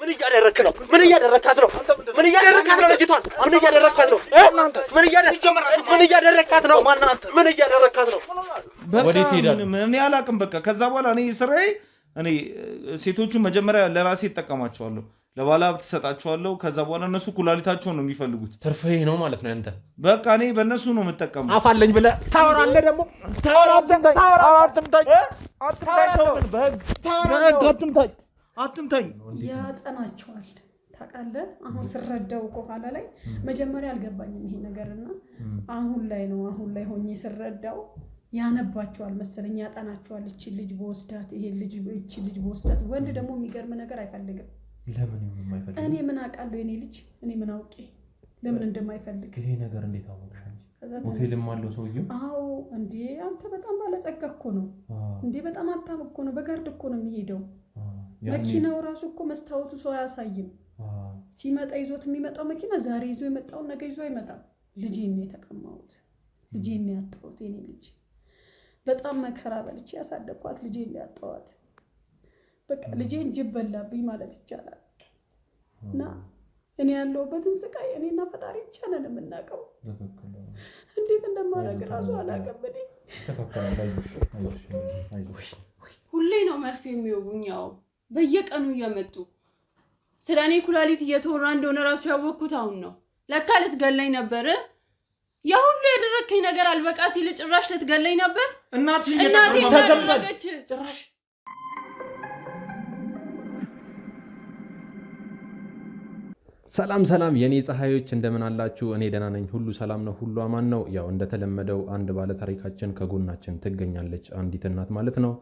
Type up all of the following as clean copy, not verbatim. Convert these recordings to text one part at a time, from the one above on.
ምን እያደረክ ነው? ምን እያደረካት ነው? ምን እያደረካት ነው? ልጅቷን ምን እያደረካት ነው? ምን እያደረካት ነው? ማናንተ ምን እያደረካት ነው? ወዴት ሄዳለህ? እኔ አላውቅም። በቃ ከዛ በኋላ እኔ ስራዬ እኔ ሴቶቹ መጀመሪያ ለራሴ እጠቀማቸዋለሁ፣ ለባለሀብት እሰጣቸዋለሁ። ከዛ በኋላ እነሱ ኩላሊታቸውን ነው የሚፈልጉት። ትርፍህ ነው ማለት ነው ያንተ። በቃ እኔ በእነሱ ነው የምጠቀመው። አፋለኝ ብለህ ታወራለህ ደግሞ አትምታኝ። ያጠናቸዋል ታውቃለህ። አሁን ስረዳው ከኋላ ላይ መጀመሪያ አልገባኝም ይሄ ነገርና አሁን ላይ ሆኜ ስረዳው ያነባቸዋል መሰለኝ፣ ያጠናቸዋል። እቺ ልጅ በወስዳት ይሄ ልጅ እቺ ልጅ በወስዳት። ወንድ ደግሞ የሚገርም ነገር አይፈልግም። ለምን የማይፈልግ? እኔ ምን አውቃለሁ? የኔ ልጅ እኔ ምን አውቄ ለምን እንደማይፈልግ። ይሄ ነገር እንዴት አወቅሽ አንቺ? ሆቴልም አለው ሰውዬው? አዎ እንዴ አንተ በጣም ባለጸጋ እኮ ነው እንዴ! በጣም አታም እኮ ነው። በጋርድ እኮ ነው የሚሄደው። መኪናው ራሱ እኮ መስታወቱ ሰው አያሳይም። ሲመጣ ይዞት የሚመጣው መኪና ዛሬ ይዞ የመጣውን ነገ ይዞ አይመጣም። ልጄን ነው የተቀማሁት፣ ልጄን ነው ያጣሁት። የኔ ልጅ በጣም መከራ በልቼ ያሳደግኳት ልጄን ነው ያጣኋት። በቃ ልጄን ጅብ በላብኝ ማለት ይቻላል። እና እኔ ያለሁበትን ስቃይ እኔና ፈጣሪ ብቻ ነን የምናውቀው። እንዴት እንደማደርግ ራሱ አላውቅም። ሁሌ ነው መርፌ የሚወጉኛው በየቀኑ እየመጡ ስለ እኔ ኩላሊት እየተወራ እንደሆነ ራሱ ያወቅኩት አሁን ነው። ለካ ልትገለኝ ነበር። ያ ሁሉ ያደረከኝ ነገር አልበቃ ሲል ጭራሽ ልትገለኝ ነበር። እናቴ ተዘመረች ጭራሽ። ሰላም የኔ ፀሐዮች እንደምን አላችሁ? እኔ ደህና ነኝ። ሁሉ ሰላም ነው፣ ሁሉ አማን ነው። ያው እንደተለመደው አንድ ባለ ታሪካችን ከጎናችን ትገኛለች፣ አንዲት እናት ማለት ነው።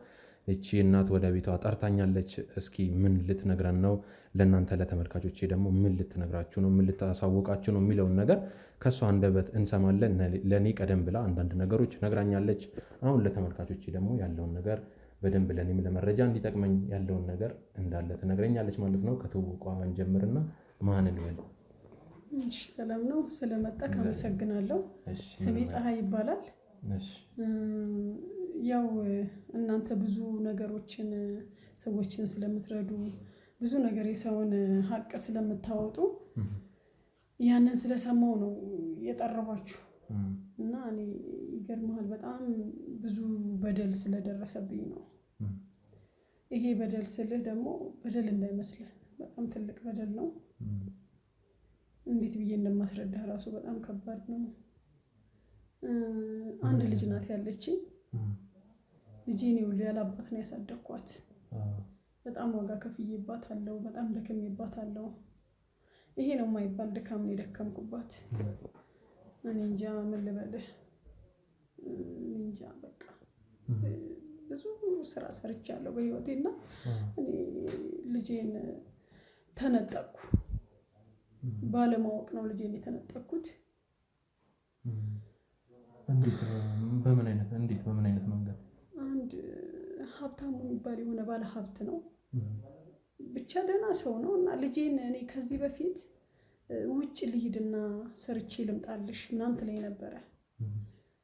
እቺ እናት ወደ ቤቷ ጠርታኛለች። እስኪ ምን ልትነግረን ነው? ለእናንተ ለተመልካቾቼ ደግሞ ምን ልትነግራችሁ ነው? ምን ልታሳውቃችሁ ነው የሚለውን ነገር ከሷ አንደበት እንሰማለን። ለኔ ቀደም ብላ አንዳንድ ነገሮች ነግራኛለች። አሁን ለተመልካቾቼ ደግሞ ያለውን ነገር በደንብ ለኔም ለመረጃ እንዲጠቅመኝ ያለውን ነገር እንዳለ ትነግረኛለች ማለት ነው። ከተውቋ እንጀምርና ማን ነው? እሺ ሰላም ነው። ስለመጣ አመሰግናለሁ። ስሜ ፀሐይ ይባላል። ያው እናንተ ብዙ ነገሮችን ሰዎችን ስለምትረዱ ብዙ ነገር የሰውን ሀቅ ስለምታወጡ ያንን ስለሰማው ነው የጠራኋችሁ። እና እኔ ይገርማል በጣም ብዙ በደል ስለደረሰብኝ ነው። ይሄ በደል ስልህ ደግሞ በደል እንዳይመስልህ በጣም ትልቅ በደል ነው። እንዴት ብዬ እንደማስረዳህ ራሱ በጣም ከባድ ነው። አንድ ልጅ ናት ያለችኝ። ልጄን ይኸውልህ ያለ አባት ነው ያሳደግኳት። በጣም ዋጋ ከፍዬባታለሁ፣ በጣም ደክሜባታለሁ። ይሄ ነው የማይባል ድካም ነው የደከምኩባት። እኔ እንጃ ምን ልበልህ፣ እንጃ በቃ ብዙ ስራ ሰርቻለሁ በህይወቴና እኔ ልጄን ተነጠቅኩ። ባለማወቅ ነው ልጄን የተነጠቅኩት። እንዴት በምን አይነት መንገድ? አንድ ሀብታሙ የሚባል የሆነ ባለ ሀብት ነው፣ ብቻ ደህና ሰው ነው። እና ልጄን እኔ ከዚህ በፊት ውጭ ልሂድና ሰርቼ ልምጣልሽ ምናምን ትለኝ ነበረ።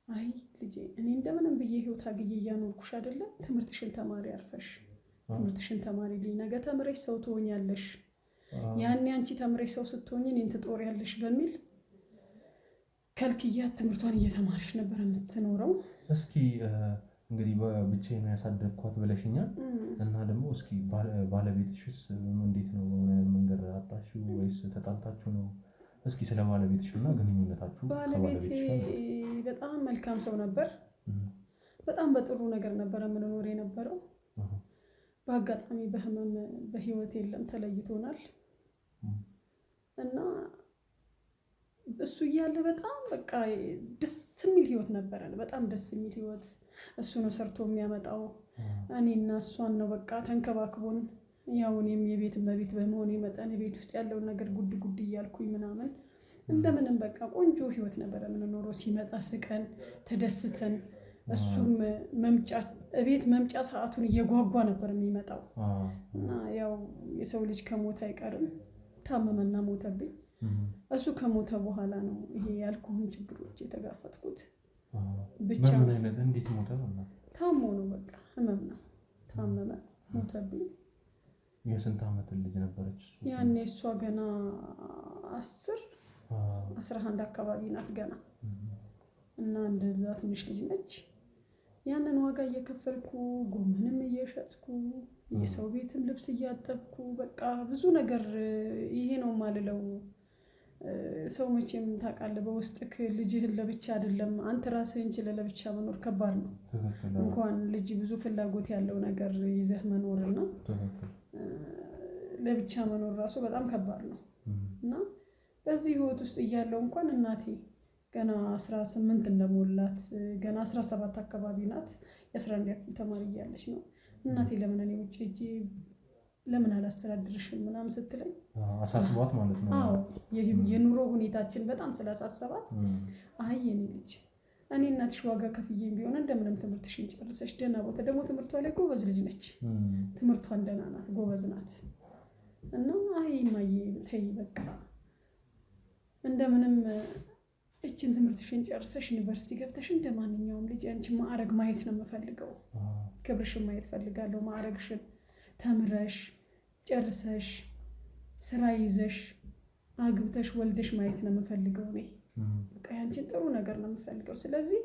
አይ ልጄ እኔ እንደምንም ብዬ ህይወት አግዬ እያኖርኩሽ አይደለ? ትምህርትሽን ተማሪ አርፈሽ ትምህርትሽን ተማሪ ልኝ፣ ነገ ተምረሽ ሰው ትሆኛለሽ። ያኔ አንቺ ተምረሽ ሰው ስትሆኚ እኔን ትጦሪያለሽ በሚል ከልክያት ትምህርቷን እየተማረች ነበር የምትኖረው። እስኪ እንግዲህ ብቻዬን ያሳደግኳት ብለሽኛል። እና ደግሞ እስኪ ባለቤትሽስ እንዴት ነው? መንገድ አጣሽው ወይስ ተጣልታችሁ ነው? እስኪ ስለ ባለቤትሽና ግንኙነታችሁ። ባለቤቴ በጣም መልካም ሰው ነበር። በጣም በጥሩ ነገር ነበር የምንኖር የነበረው። በአጋጣሚ በህመም በህይወት የለም፣ ተለይቶናል። እና እሱ እያለ በጣም በቃ ደስ የሚል ህይወት ነበረን። በጣም ደስ የሚል ህይወት። እሱ ነው ሰርቶ የሚያመጣው። እኔና እሷን ነው በቃ ተንከባክቦን። ያው እኔም የቤት እመቤት በመሆኔ መጠን ቤት ውስጥ ያለውን ነገር ጉድ እያልኩኝ ምናምን እንደምንም በቃ ቆንጆ ህይወት ነበረ የምንኖረው። ሲመጣ ስቀን ተደስተን፣ እሱም ቤት መምጫ ሰዓቱን እየጓጓ ነበር የሚመጣው። እና ያው የሰው ልጅ ከሞተ አይቀርም። ታመመና ሞተብኝ። እሱ ከሞተ በኋላ ነው ይሄ ያልኩህን ችግሮች የተጋፈጥኩት። ብቻ በምን አይነት እንዴት ሞተ? ታሞ ነው በቃ ህመም ነው። ታመመ፣ ሞተብኝ። የስንት ዓመት ልጅ ነበረች? ያኔ እሷ ገና 11 አካባቢ ናት ገና እና እንደዛ ትንሽ ልጅ ነች። ያንን ዋጋ እየከፈልኩ ጎመንም እየሸጥኩ የሰው ቤትም ልብስ እያጠብኩ በቃ ብዙ ነገር ይሄ ነው ማልለው። ሰው መቼም ታውቃለህ በውስጥክ ልጅህን ለብቻ አይደለም አንተ ራስህን ችለህ ለብቻ መኖር ከባድ ነው። እንኳን ልጅ ብዙ ፍላጎት ያለው ነገር ይዘህ መኖርና ለብቻ መኖር ራሱ በጣም ከባድ ነው። እና በዚህ ህይወት ውስጥ እያለው እንኳን እናቴ ገና 18 እንደሞላት ገና 17 አካባቢ ናት። የ11 ክፍል ተማሪ እያለች ነው እናቴ ለምን እኔ ውጪ ሂጄ ለምን አላስተዳድርሽም ምናምን ስትለኝ አሳስቧት ማለት ነው። አዎ የኑሮ ሁኔታችን በጣም ስላሳሰባት አይ የኔ ልጅ እኔ እናትሽ ዋጋ ከፍዬም ቢሆን እንደምንም ትምህርትሽን ጨርሰሽ ደህና ቦታ ደግሞ ትምህርቷ ላይ ጎበዝ ልጅ ነች። ትምህርቷን ደህና ናት፣ ጎበዝ ናት። እና አይ ማዬ ተይ በቃ እንደምንም እችን ትምህርትሽን ጨርሰሽ ዩኒቨርሲቲ ገብተሽ እንደማንኛውም ልጅ አንቺ ማዕረግ ማየት ነው የምፈልገው። ክብርሽን ማየት ፈልጋለሁ። ማዕረግሽን ተምረሽ ጨርሰሽ ስራ ይዘሽ አግብተሽ ወልደሽ ማየት ነው የምፈልገው። እኔ በቃ ያንቺን ጥሩ ነገር ነው የምፈልገው። ስለዚህ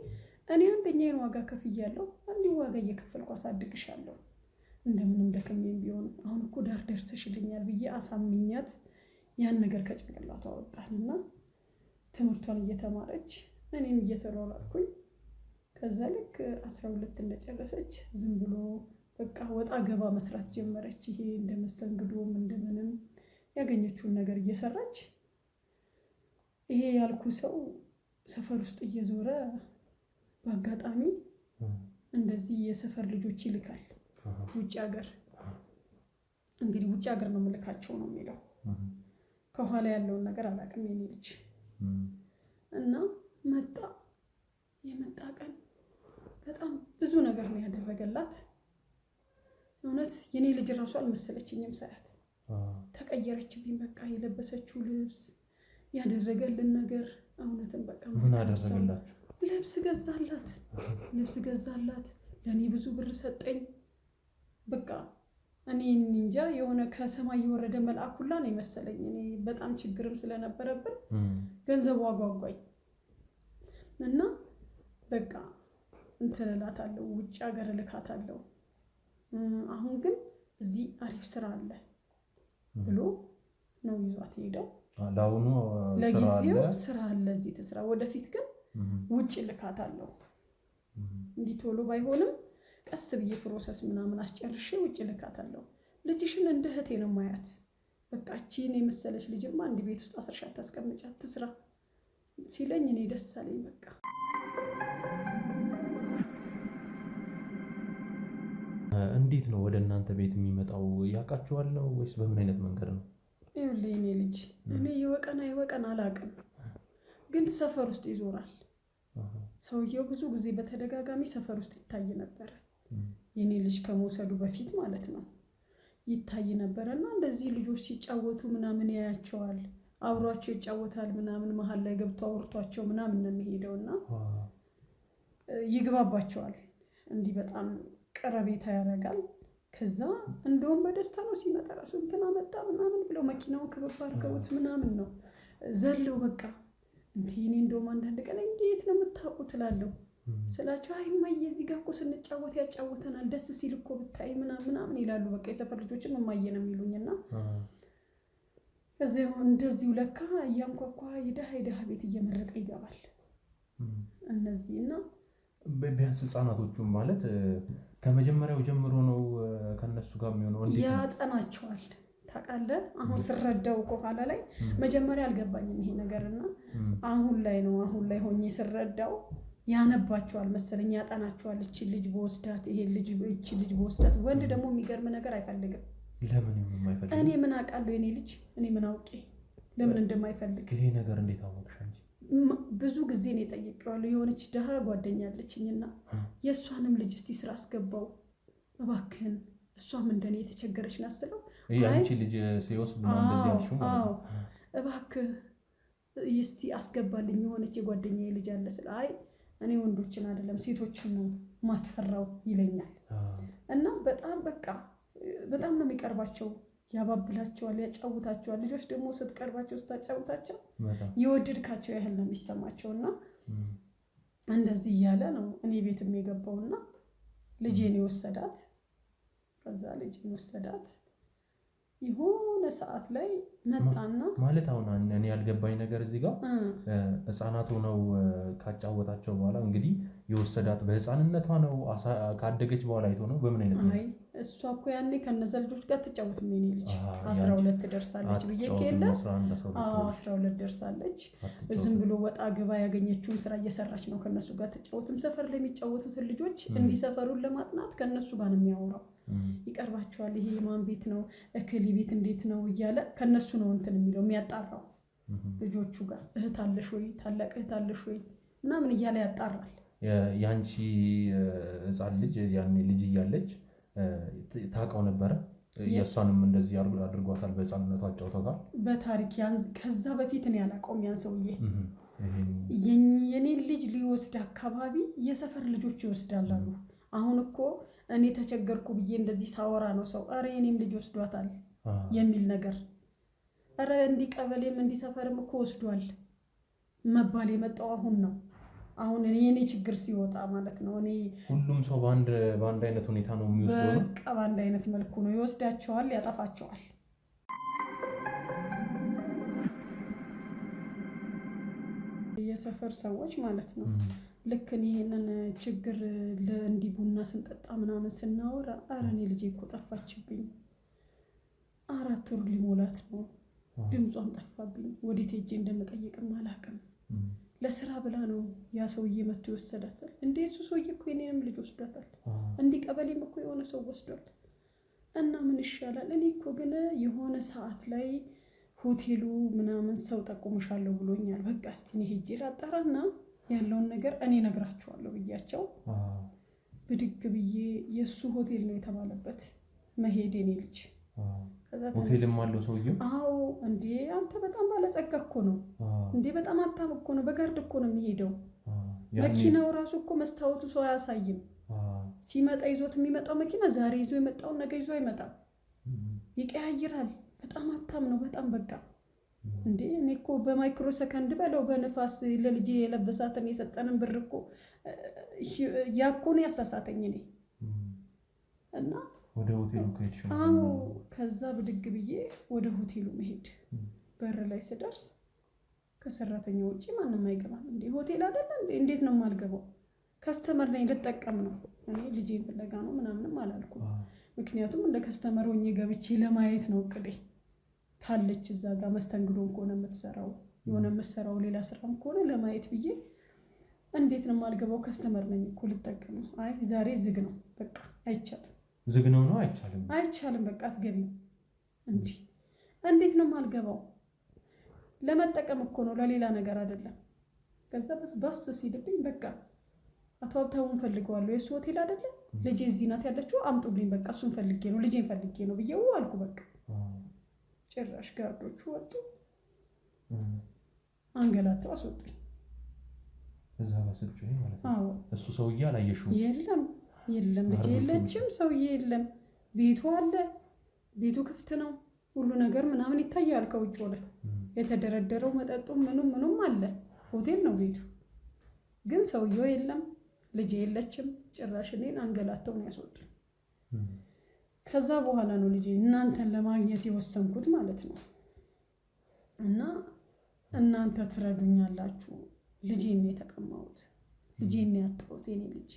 እኔ አንደኛዬን ዋጋ ከፍያለሁ፣ አንዴ ዋጋ እየከፈልኩ አሳድግሻለሁ። እንደምንም ደከመኝ ቢሆን አሁን እኮ ዳር ደርሰሽልኛል ብዬ አሳምኛት ያን ነገር ከጭንቅላቷ አወጣንና ትምህርቷን እየተማረች እኔም እየተሯሯጥኩኝ ከዛ ልክ 12 እንደጨረሰች ዝም ብሎ በቃ ወጣ ገባ መስራት ጀመረች። ይሄ እንደ መስተንግዶም እንደምንም ያገኘችውን ነገር እየሰራች ይሄ ያልኩ ሰው ሰፈር ውስጥ እየዞረ በአጋጣሚ እንደዚህ የሰፈር ልጆች ይልካል ውጭ ሀገር። እንግዲህ ውጭ ሀገር ነው የምልካቸው ነው የሚለው። ከኋላ ያለውን ነገር አላውቅም የኔ ልጅ እና የመጣ ቀን በጣም ብዙ ነገር ነው ያደረገላት። እውነት የኔ ልጅ ራሱ አልመሰለችኝም ሳያት ተቀየረችብኝ። በቃ የለበሰችው ልብስ ያደረገልን ነገር እውነትም በቃ ምን አደረገላችሁ? ልብስ ገዛላት ለኔ ብዙ ብር ሰጠኝ። በቃ እኔ እንጃ የሆነ ከሰማይ የወረደ መልአክ ሁላ ነው የመሰለኝ። እኔ በጣም ችግርም ስለነበረብን ገንዘቡ አጓጓኝ እና በቃ እንትን እላታለሁ ውጭ ሀገር እልካታለሁ። አሁን ግን እዚህ አሪፍ ስራ አለ ብሎ ነው ይዟት ሄደው። ለአሁኑ ለጊዜው ስራ አለ እዚህ ትስራ፣ ወደፊት ግን ውጭ ልካታለሁ። እንዲህ ቶሎ ባይሆንም ቀስ ብዬ ፕሮሰስ ምናምን አስጨርሼ ውጭ ልካታለሁ። ልጅሽን እንደ እህቴ ነው ማያት። በቃ እቺን የመሰለች ልጅማ አንድ ቤት ውስጥ አስርሻት ታስቀምጫት ትስራ ሲለኝ እኔ ደስ አለኝ በቃ። እንዴት ነው ወደ እናንተ ቤት የሚመጣው? ያውቃችኋል ነው ወይስ በምን አይነት መንገድ ነው? ይኸውልህ የኔ ልጅ እኔ ይወቀን አላውቅም፣ ግን ሰፈር ውስጥ ይዞራል ሰውየው። ብዙ ጊዜ በተደጋጋሚ ሰፈር ውስጥ ይታይ ነበረ። የኔ ልጅ ከመውሰዱ በፊት ማለት ነው ይታይ ነበረና እንደዚህ ልጆች ሲጫወቱ ምናምን ያያቸዋል፣ አብሯቸው ይጫወታል ምናምን፣ መሀል ላይ ገብቶ አውርቷቸው ምናምን ነው የሚሄደውና ይግባባቸዋል። እንዲህ በጣም ቀረቤታ ያደርጋል። ከዛ እንደውም በደስታ ነው ሲመጣ ራሱ እንትና መጣ ምናምን ብለው መኪናውን ክብብ አድርገውት ምናምን ነው ዘለው በቃ እንዴ። እኔ እንደውም አንዳንድ ቀን እንዴት ነው የምታውቁት እላለሁ ስላቸው፣ አይ እማዬ እዚህ ጋር እኮ ስንጫወት ያጫወተናል ደስ ሲል እኮ ብታይ ምናምን ይላሉ። በቃ የሰፈር ልጆችም እማዬ ነው የሚሉኝና እዚያው እንደዚሁ ለካ እያንኳኳ የደሃ ቤት እየመረቀ ይገባል። እነዚህና ቢያንስ ህፃናቶቹም ማለት ከመጀመሪያው ጀምሮ ነው ከነሱ ጋር የሚሆነው። እንዴት ያጠናቸዋል ታውቃለህ? አሁን ስረዳው ከኋላ ላይ መጀመሪያ አልገባኝም ይሄ ነገርና አሁን ላይ ሆኜ ስረዳው ያነባቸዋል መሰለኝ፣ ያጠናቸዋል። እቺ ልጅ በወስዳት ይሄ ልጅ እቺ ልጅ በወስዳት። ወንድ ደግሞ የሚገርም ነገር አይፈልግም። ለምን የማይፈልግ? እኔ ምን አውቃለሁ የኔ ልጅ፣ እኔ ምን አውቄ ለምን እንደማይፈልግ። ይሄ ነገር እንዴት አወቅሽ አንቺ? ብዙ ጊዜ ነው የጠየቀዋለሁ። የሆነች ደሃ ጓደኛ አለችኝና የእሷንም ልጅ እስቲ ስራ አስገባው እባክህን፣ እሷም እንደኔ የተቸገረች ናት ስለው፣ አንቺ ልጅ ሲወስድ ነው እንደዚህ ያልሽው ማለት ነው? እባክህ እስቲ አስገባልኝ የሆነች የጓደኛዬ ልጅ አለ ስለ፣ አይ እኔ ወንዶችን አይደለም ሴቶችን ነው ማሰራው ይለኛል። እና በጣም በቃ በጣም ነው የሚቀርባቸው። ያባብላቸዋል፣ ያጫውታቸዋል። ልጆች ደግሞ ስትቀርባቸው ስታጫውታቸው የወደድካቸው ያህል ነው የሚሰማቸውና እንደዚህ እያለ ነው እኔ ቤትም የገባውና ልጄን የወሰዳት። ከዛ ልጄን ወሰዳት የሆነ ሰዓት ላይ መጣና ማለት አሁን እኔ ያልገባኝ ነገር እዚህ ጋር ህፃናቱ ነው ካጫወታቸው በኋላ እንግዲህ የወሰዳት በህፃንነቷ ነው ካደገች በኋላ አይቶ ነው በምን አይነት ነው? አይ እሷ እኮ ያኔ ከነዛ ልጆች ጋር ተጫወትም የኔ ልጅ 12 ደርሳለች ብዬ ከለ 12 ደርሳለች። ዝም ብሎ ወጣ ገባ ያገኘችውን ስራ እየሰራች ነው ከነሱ ጋር ተጫወትም። ሰፈር ላይ የሚጫወቱትን ልጆች እንዲሰፈሩን ለማጥናት ከነሱ ጋር ነው የሚያወራው። ይቀርባቸዋል። ይሄ የማን ቤት ነው እከሊ ቤት እንዴት ነው እያለ ከነሱ ነው እንትን የሚለው የሚያጣራው። ልጆቹ ጋር እህት አለሽ ወይ ታላቅ እህት አለሽ ወይ ምናምን እያለ ያጣራል። ያንቺ ህፃን ልጅ ያኔ ልጅ እያለች ታውቀው ነበረ? የእሷንም እንደዚህ አድርጓታል? በህፃንነቷ አጫውቷታል? በታሪክ ከዛ በፊት እኔ አላውቀውም ያን ሰውዬ። የኔን ልጅ ሊወስድ አካባቢ የሰፈር ልጆች ይወስዳሉ። አሁን እኮ እኔ ተቸገርኩ ብዬ እንደዚህ ሳወራ ነው ሰው አረ የኔን ልጅ ወስዷታል የሚል ነገር፣ አረ እንዲህ ቀበሌም እንዲህ ሰፈርም እኮ ወስዷል መባል የመጣው አሁን ነው። አሁን የኔ ችግር ሲወጣ ማለት ነው። እኔ ሁሉም ሰው በአንድ አይነት ሁኔታ ነው የሚወስደው ነው። በቃ በአንድ አይነት መልኩ ነው ይወስዳቸዋል፣ ያጠፋቸዋል። የሰፈር ሰዎች ማለት ነው። ልክ ይሄንን ችግር ለእንዲህ ቡና ስንጠጣ ምናምን ስናወራ አረ እኔ ልጄ እኮ ጠፋችብኝ፣ 4 ወር ሊሞላት ነው፣ ድምጿም ጠፋብኝ፣ ወዴት ሄጄ እንደምጠይቅም አላውቅም፣ ለስራ ብላ ነው ያ ሰውዬ መጥቶ ይወሰዳታል። እንዴ እሱ ሰውዬ እኮ የኔንም ልጅ ወስዷታል፣ እንዲህ ቀበሌም እኮ የሆነ ሰው ወስዷል። እና ምን ይሻላል? እኔ እኮ ግን የሆነ ሰዓት ላይ ሆቴሉ ምናምን ሰው ጠቁምሻለሁ ብሎኛል። በቃ እስቲ እኔ ሄጄ ላጣራና ያለውን ነገር እኔ ነግራቸዋለሁ ብያቸው ብድግ ብዬ የሱ ሆቴል ነው የተባለበት መሄድ የኔ ልጅ ሆቴልም አለው ሰውዬው። አዎ እንዴ አንተ በጣም ባለጸጋ እኮ ነው እንዴ፣ በጣም አታም እኮ ነው። በጋርድ እኮ ነው የሚሄደው። መኪናው ራሱ እኮ መስታወቱ ሰው አያሳይም። ሲመጣ ይዞት የሚመጣው መኪና ዛሬ ይዞ የመጣውን ነገ ይዞ አይመጣም፣ ይቀያይራል። በጣም አታም ነው በጣም በቃ እንዴ እኔ እኮ በማይክሮ ሰከንድ በለው በንፋስ ለልጅ የለበሳትን የሰጠንን ብር እኮ ያኮን ያሳሳተኝ እኔ እና ወደ ሆቴሉ ከሄድሽ? አዎ ከዛ ብድግ ብዬ ወደ ሆቴሉ መሄድ በር ላይ ስደርስ ከሰራተኛ ውጪ ማንንም አይገባም። እንዴ ሆቴል አይደለ እንዴ እንዴት ነው የማልገባው? ከስተመር ነኝ ልጠቀም ነው። እኔ ልጄን ፍለጋ ነው ምናምንም አላልኩም። ምክንያቱም እንደ ከስተመር ሆኜ ገብቼ ለማየት ነው እቅዴ። ካለች እዛ ጋር መስተንግዶም ከሆነ የምትሰራው የሆነ የምትሰራው ሌላ ስራም ከሆነ ለማየት ብዬ እንዴት ነው የማልገባው? ከስተመር ነኝ እኮ ልጠቀም ነው። አይ ዛሬ ዝግ ነው በቃ አይቻልም። ዝግ ነው ነው አይቻልም በቃ አትገቢም። እንዴ እንዴት ነው የማልገባው? ለመጠቀም እኮ ነው ለሌላ ነገር አይደለም። ከዛ በስ ሲልብኝ በቃ አቶ ሀብታሙን ፈልገዋለሁ የሱ ሆቴል አይደለም ልጄ እዚህ ናት ያለችው አምጡልኝ በቃ እሱን ፈልጌ ነው ልጄን ፈልጌ ነው ብዬው አልኩ። በቃ ጭራሽ ጋርዶቹ ወጡ አንገላተው አስወጡኝ። እዛ ባሰጭ ማለት ነው። እሱ ሰውዬ አላየሽው? የለም ልጄ የለችም፣ ሰውዬ የለም። ቤቱ አለ፣ ቤቱ ክፍት ነው፣ ሁሉ ነገር ምናምን ይታያል ከውጭ ወደ የተደረደረው መጠጡም ምኑም አለ። ሆቴል ነው ቤቱ፣ ግን ሰውዬው የለም፣ ልጄ የለችም። ጭራሽ እኔን አንገላተው ነው ያስወጡኝ። ከዛ በኋላ ነው ልጄ እናንተን ለማግኘት የወሰንኩት ማለት ነው። እና እናንተ ትረዱኛላችሁ። ልጄን ነው የተቀማሁት፣ ልጄን ነው ያጣሁት። የኔ ልጅ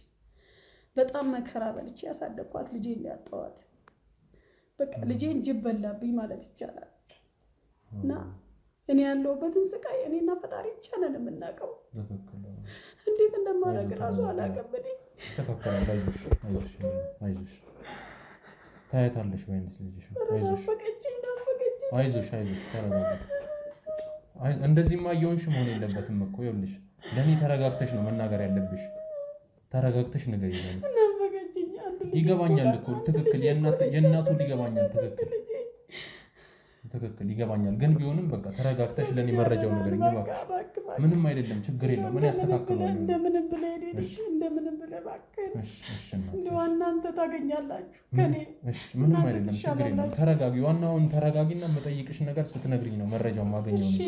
በጣም መከራ በልቼ ያሳደግኳት ልጄን ነው ያጣኋት። በቃ ልጄን ጅብ በላብኝ ማለት ይቻላል። እና እኔ ያለሁበትን ስቃይ እኔና ፈጣሪ ብቻ ነን የምናውቀው። እንዴት እንደማደርግ እራሱ አላውቅም። እኔ ተከከለ አይዞሽ ታያታለሽ ወይንስ ልጅሽ? አይዞሽ ተረጋጊ። እንደዚህማ እየሆንሽ መሆን የለበትም እኮ ይኸውልሽ፣ ለእኔ ተረጋግተሽ ነው መናገር ያለብሽ። ተረጋግተሽ ነገር ይገባኛል እኮ ትክክል፣ የእናቱ ሊገባኛል ትክክል። ትክክል ይገባኛል። ግን ቢሆንም በቃ ተረጋግተሽ ለኔ መረጃው ነገርኝ ባክ። ምንም አይደለም ችግር የለም። ምን ያስተካክላል? እንደምንም ብለህ እሺ፣ እንደምንም ብለህ ባክ። እሺ እንደው እናንተ ታገኛላችሁ ከኔ። እሺ ምንም አይደለም ችግር የለም። ተረጋጊ። ዋናውን ተረጋጊና መጠይቅሽ ነገር ስትነግሪኝ ነው መረጃው ማገኘው ነው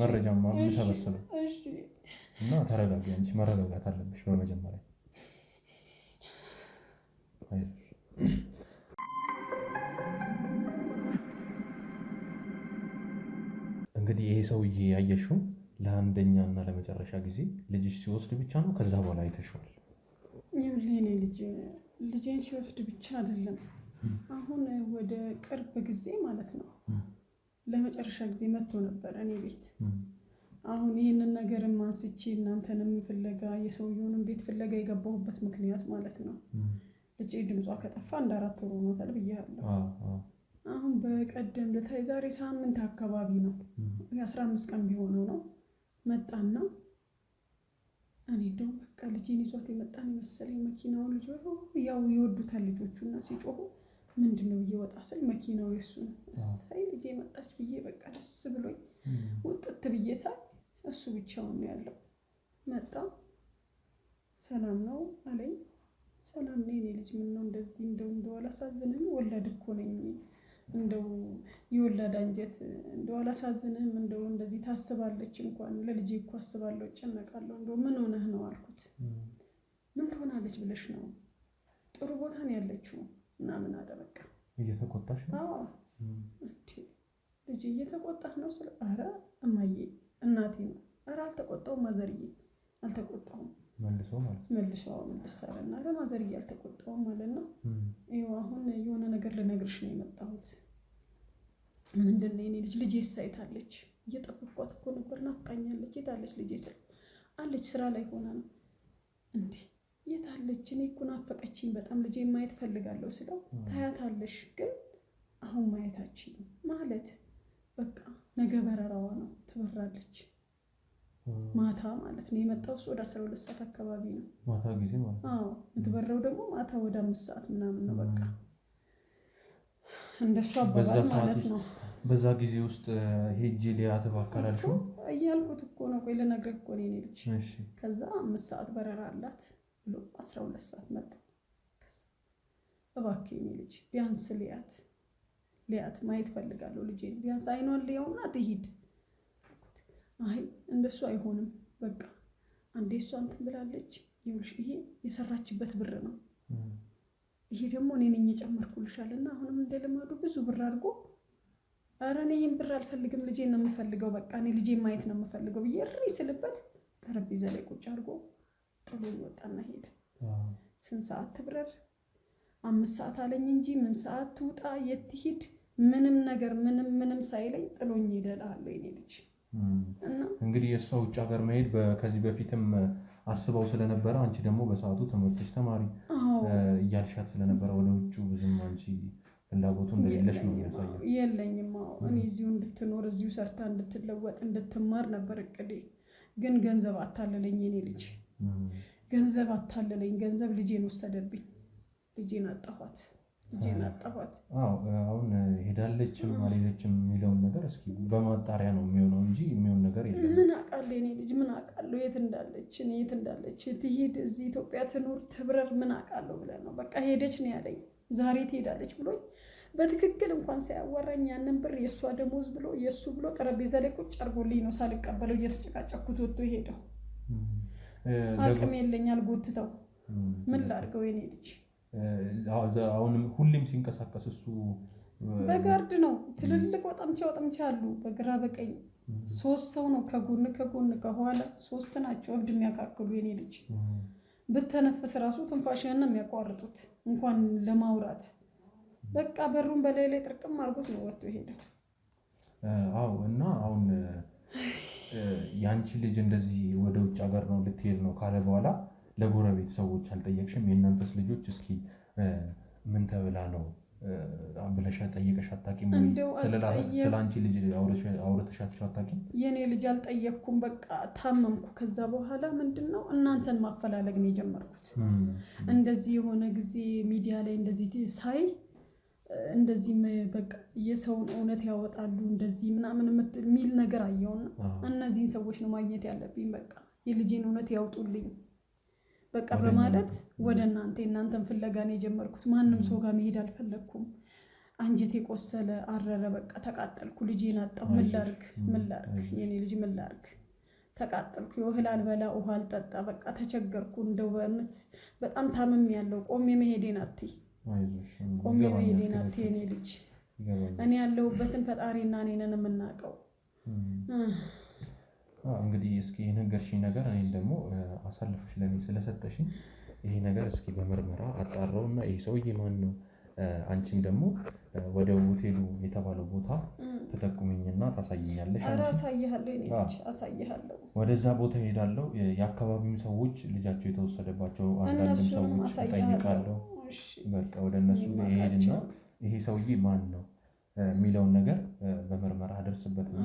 መረጃው ማምሰበሰበው። እሺ እና ተረጋጊ። አንቺ መረጋጋት አለብሽ በመጀመሪያ። እንግዲህ ይሄ ሰውዬ ያየሽው ለአንደኛ እና ለመጨረሻ ጊዜ ልጅሽ ሲወስድ ብቻ ነው? ከዛ በኋላ አይተሽዋል? ይኸውልህ እኔ ልጄን ሲወስድ ብቻ አይደለም፣ አሁን ወደ ቅርብ ጊዜ ማለት ነው ለመጨረሻ ጊዜ መጥቶ ነበር እኔ ቤት። አሁን ይህንን ነገር አንስቼ እናንተንም ፍለጋ የሰውየውንም ቤት ፍለጋ የገባሁበት ምክንያት ማለት ነው ልጄ ድምጿ ከጠፋ 4 ወር ሆኖታል ብያለሁ። አሁን በቀደም ለታይ ዛሬ ሳምንት አካባቢ ነው 15 ቀን ቢሆነው ነው መጣና እኔ ደግሞ በቃ ልጄን ይዟት የመጣን መሰለኝ። መኪናው ልጅ ያው ይወዱታል ልጆቹና ሲጮሁ ምንድነው እየወጣ ስል መኪናው የሱ ነው። እሰይ ልጄ መጣች ብዬ በቃ ደስ ብሎኝ ወጥት ብዬ ሳይ እሱ ብቻውን ነው ያለው። መጣ ሰላም ነው አለኝ። ሰላም ነኝ እኔ ልጅ ምን ነው እንደዚህ እንደው አላሳዝንም? ወላድ እኮ ነኝ እንደው የወላድ አንጀት እንደው አላሳዝንም? እንደው እንደዚህ ታስባለች እንኳን ለልጄ እኮ አስባለሁ ጨነቃለሁ። እንደው ምን ሆነህ ነው አልኩት። ምን ትሆናለች ብለሽ ነው? ጥሩ ቦታ ነው ያለችው እና ምን አለ በቃ እየተቆጣሽ ነው? አዎ ልጅ እየተቆጣህ ነው ስለ ኧረ እማዬ እናቴ ነው። ኧረ አልተቆጣሁም ማዘርዬ አልተቆጣሁም መልሶ አለና ለማዘርዬ አልተቆጣሁም ማለት ነው። ይኸው አሁን የሆነ ነገር ልነግርሽ ነው የመጣሁት። ምንድን ነው የኔ ልጄ ሳይታለች እየጠበቅኳት እኮ ነበር ናፍቃኛለች። የታለች ልጄ ስል አለች ስራ ላይ ሆና ነው። እንዴ የታለች? እኔ እኮ ናፈቀችኝ በጣም ልጄ ማየት ፈልጋለሁ ስለው ታያታለሽ ግን አሁን ማየታችን ማለት በቃ ነገ በረራዋ ነው ትበራለች። ማታ ማለት ነው የመጣው እሱ ወደ 12 ሰዓት አካባቢ ነው ማታ ጊዜ ማለት ነው። አዎ የምትበረው ደግሞ ማታ ወደ 5 ሰዓት ምናምን ነው። በቃ እንደሱ አባባል ማለት ነው። በዛ ጊዜ ውስጥ ሄጄ ሊያት ባካላልሽ እያልኩት እኮ ነው። ቆይ ልነግርህ እኮ ነው የኔ ልጅ። ከዛ 5 ሰዓት በረራ አላት ብሎ 12 ሰዓት መጣ። እባክህ የኔ ልጅ ቢያንስ ሊያት ማየት ፈልጋለሁ ልጄን ቢያንስ አይኗን ሊያውና ትሂድ። አይ እንደሱ አይሆንም በቃ አንዴ እሷ እንትን ብላለች። ይኸውልሽ ይሄ የሰራችበት ብር ነው። ይሄ ደግሞ እኔ ነኝ የጨመርኩልሻልና አሁንም እንደልማዱ ብዙ ብር አድርጎ ኧረ እኔ ይሄን ብር አልፈልግም ልጄን ነው የምፈልገው በቃ እኔ ልጄን ማየት ነው የምፈልገው ብዬ እሪ ስልበት ጠረጴዛ ላይ ቁጭ አድርጎ ጥሎ ወጣና ሄደ። ስንት ሰዓት ትብረር? 5 ሰዓት አለኝ እንጂ ምን ሰዓት ትውጣ የት ትሂድ ምንም ነገር ምንም ሳይለኝ ጥሎኝ ሄደላል የኔ ልጅ። እንግዲህ የእሷ ውጭ ሀገር መሄድ ከዚህ በፊትም አስበው ስለነበረ አንቺ ደግሞ በሰዓቱ ትምህርትሽ ተማሪ እያልሻት ስለነበረ ወደ ውጭ ብዙም አንቺ ፍላጎቱ እንደሌለሽ ነው የሚያሳየው። የለኝም እኔ እዚሁ እንድትኖር እዚሁ ሰርታ እንድትለወጥ እንድትማር ነበር እቅዴ። ግን ገንዘብ አታለለኝ የኔ ልጅ ገንዘብ አታለለኝ። ገንዘብ ልጄን ወሰደብኝ። ልጄን አጣኋት። አሁን ሄዳለችም አልሄደችም የሚለውን ነገር እስኪ በማጣሪያ ነው የሚሆነው እንጂ የሚሆን ነገር የለም። ምን አውቃለሁ የኔ ልጅ ምን አውቃለሁ የት እንዳለች ትሂድ እዚህ ኢትዮጵያ ትኖር ትብረር ምን አውቃለሁ ብለን ነው በቃ ሄደች ነው ያለኝ። ዛሬ ትሄዳለች ብሎኝ በትክክል እንኳን ሳያወራኝ ያንን ብር የእሷ ደሞዝ ብሎ የእሱ ብሎ ጠረጴዛ ላይ ቁጭ አድርጎልኝ ነው ሳልቀበለው እየተጨቃጨኩት ወጥቶ ሄደው። አቅም የለኝ አልጎትተው ምን ላድርገው የኔ ልጅ። አሁንም ሁሌም ሲንቀሳቀስ እሱ በጋርድ ነው። ትልልቅ ወጠምቻ አሉ በግራ በቀኝ 3 ሰው ነው ከጎን ከኋላ 3 ናቸው እብድ የሚያካክሉ የኔ ልጅ። ብተነፈስ ራሱ ትንፋሽህን ነው የሚያቋርጡት እንኳን ለማውራት። በቃ በሩን በላይ ላይ ጥርቅም አድርጎት ነው ወጥቶ ሄደው። እና አሁን ያንቺ ልጅ እንደዚህ ወደ ውጭ ሀገር ነው ልትሄድ ነው ካለ በኋላ ለጎረቤት ሰዎች አልጠየቅሽም? የእናንተስ ልጆች እስኪ ምን ተብላ ነው ብለሽ ጠይቀሽ አታውቂም ወይ? ስለ አንቺ ልጅ አውርተሻቸው አታውቂም? የኔ ልጅ አልጠየቅኩም። በቃ ታመምኩ። ከዛ በኋላ ምንድነው እናንተን ማፈላለግ ነው የጀመርኩት። እንደዚህ የሆነ ጊዜ ሚዲያ ላይ እንደዚህ ሳይ እንደዚህ በቃ የሰውን እውነት ያወጣሉ እንደዚህ ምናምን የሚል ነገር አየውና እነዚህን ሰዎች ነው ማግኘት ያለብኝ። በቃ የልጄን እውነት ያውጡልኝ በቃ በማለት ወደ እናንተን ፍለጋ ነው የጀመርኩት። ማንም ሰው ጋር መሄድ አልፈለኩም። አንጀቴ ቆሰለ፣ አረረ፣ በቃ ተቃጠልኩ። ልጄን አጣሁ። ምን ላድርግ የኔ ልጅ ምን ላድርግ? ተቃጠልኩ። እህል አልበላ ውሃ አልጠጣ፣ በቃ ተቸገርኩ። እንደው በጣም ታምም ያለው ቆሜ መሄዴን አትይ ቆሜ መሄዴን አትይ የኔ ልጅ። እኔ ያለሁበትን ፈጣሪና እኔ ነን የምናውቀው። እንግዲህ እስኪ የነገርሽኝ ነገር እኔን ደግሞ አሳልፈሽ ለኔ ስለሰጠሽኝ ይሄ ነገር እስኪ በምርመራ አጣራውና ይሄ ሰውዬ ማን ነው? አንቺም ደግሞ ወደ ሆቴሉ የተባለው ቦታ ተጠቁሚኝና ታሳይኛለሽ። አንቺ አሳይሃለሁ እኔ ልጅ አሳይሃለሁ። ወደዛ ቦታ ሄዳለሁ። የአካባቢው ሰዎች ልጃቸው የተወሰደባቸው አንዳንድም ሰዎች ጠይቃለሁ። በቃ ወደ እነሱ ሄድና ይሄ ሰውዬ ማን ነው የሚለውን ነገር በምርመራ አደርስበትና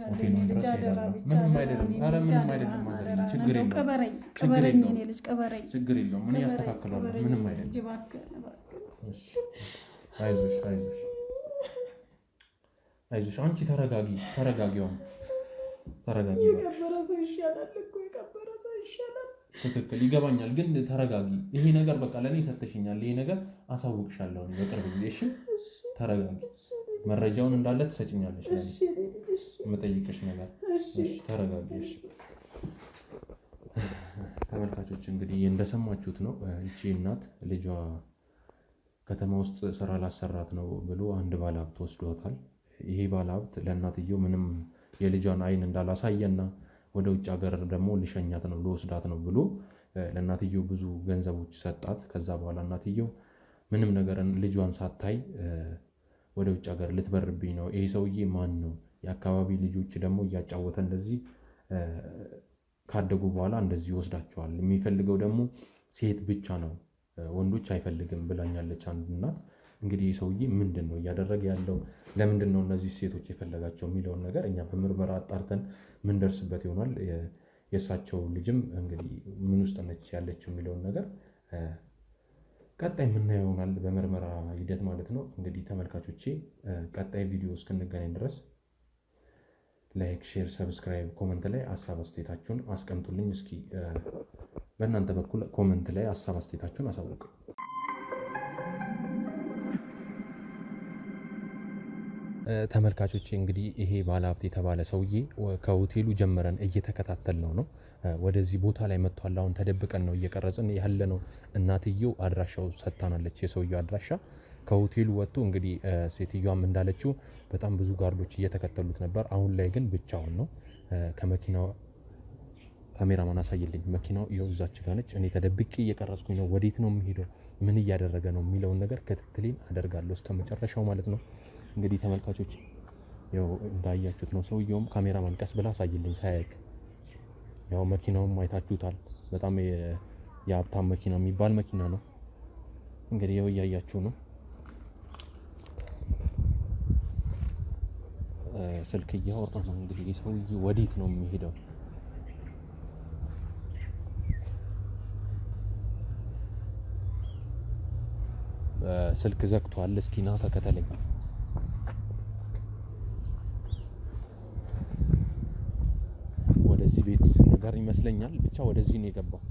ሆቴሉ ድረስ ሄዳለሁ። ምንም አይደለም። ኧረ ምንም አይደለም። ማዘር ችግር የለውም። ቀበረኝ እኔ ልጅ ቀበረኝ። ችግር የለውም። ምን ያስተካክላል? ምንም አይደለም። አይዞሽ አንቺ ተረጋጊ። የቀበረ ሰው ይሻላል እኮ የቀበረ ሰው ይሻላል። ትክክል ይገባኛል፣ ግን ተረጋጊ። ይሄ ነገር በቃ ለኔ ሰጥተሽኛል። ይሄ ነገር አሳውቅሻለሁ በቅርብ ጊዜ። እሺ ተረጋጊ። መረጃውን እንዳለ ትሰጪኛለሽ ለኔ የምጠይቅሽ ነገር። እሺ ተረጋጊ። እሺ ተመልካቾች እንግዲህ እንደሰማችሁት ነው። እቺ እናት ልጇ ከተማ ውስጥ ስራ ላሰራት ነው ብሎ አንድ ባለሀብት ወስዶታል። ይሄ ባለሀብት ለእናትየው ምንም የልጇን አይን እንዳላሳየና ወደ ውጭ ሀገር ደግሞ ልሸኛት ነው ልወስዳት ነው ብሎ ለእናትየው ብዙ ገንዘቦች ሰጣት። ከዛ በኋላ እናትየው ምንም ነገር ልጇን ሳታይ ወደ ውጭ ሀገር ልትበርብኝ ነው፣ ይሄ ሰውዬ ማን ነው? የአካባቢ ልጆች ደግሞ እያጫወተ እንደዚህ ካደጉ በኋላ እንደዚህ ይወስዳቸዋል። የሚፈልገው ደግሞ ሴት ብቻ ነው፣ ወንዶች አይፈልግም ብላኛለች አንድ እናት። እንግዲህ ይህ ሰውዬ ምንድን ነው እያደረገ ያለው? ለምንድን ነው እነዚህ ሴቶች የፈለጋቸው የሚለውን ነገር እኛ በምርመራ አጣርተን ምን ደርስበት ይሆናል። የእሳቸው ልጅም እንግዲህ ምን ውስጥ ነች ያለችው የሚለውን ነገር ቀጣይ የምናየው ይሆናል በምርመራ ሂደት ማለት ነው። እንግዲህ ተመልካቾቼ ቀጣይ ቪዲዮ እስክንገናኝ ድረስ ላይክ፣ ሼር፣ ሰብስክራይብ፣ ኮመንት ላይ ሀሳብ አስተያየታችሁን አስቀምጡልኝ። እስኪ በእናንተ በኩል ኮመንት ላይ ሀሳብ አስተያየታችሁን አሳውቁ። ተመልካቾቼ እንግዲህ ይሄ ባለሀብት የተባለ ሰውዬ ከሆቴሉ ጀምረን እየተከታተልነው ነው። ወደዚህ ቦታ ላይ መጥቷል። አሁን ተደብቀን ነው እየቀረጽን ያለ ነው። እናትየው አድራሻው ሰጥታናለች፣ የሰውየው አድራሻ። ከሆቴሉ ወጥቶ እንግዲህ ሴትዮዋም እንዳለችው በጣም ብዙ ጋርዶች እየተከተሉት ነበር። አሁን ላይ ግን ብቻውን ነው። ከመኪናው ካሜራማን አሳይልኝ። መኪናው ይኸው እዛች ጋር ነች። እኔ ተደብቄ እየቀረጽኩኝ ነው። ወዴት ነው የሚሄደው፣ ምን እያደረገ ነው የሚለውን ነገር ክትትሌን አደርጋለሁ እስከ መጨረሻው ማለት ነው። እንግዲህ ተመልካቾች ያው እንዳያችሁት ነው። ሰውየውም ካሜራማን ቀስ ብላ አሳይልኝ ሳያይክ፣ ያው መኪናውም አይታችሁታል። በጣም የሀብታም መኪና የሚባል መኪና ነው። እንግዲህ ያው እያያችሁ ነው። ስልክ እያወራ ነው። እንግዲህ ሰውዬ ወዴት ነው የሚሄደው? ስልክ ዘግቷል። እስኪ ና ተከተለኝ። ወደዚህ ቤት ነገር ይመስለኛል። ብቻ ወደዚህ ነው የገባው።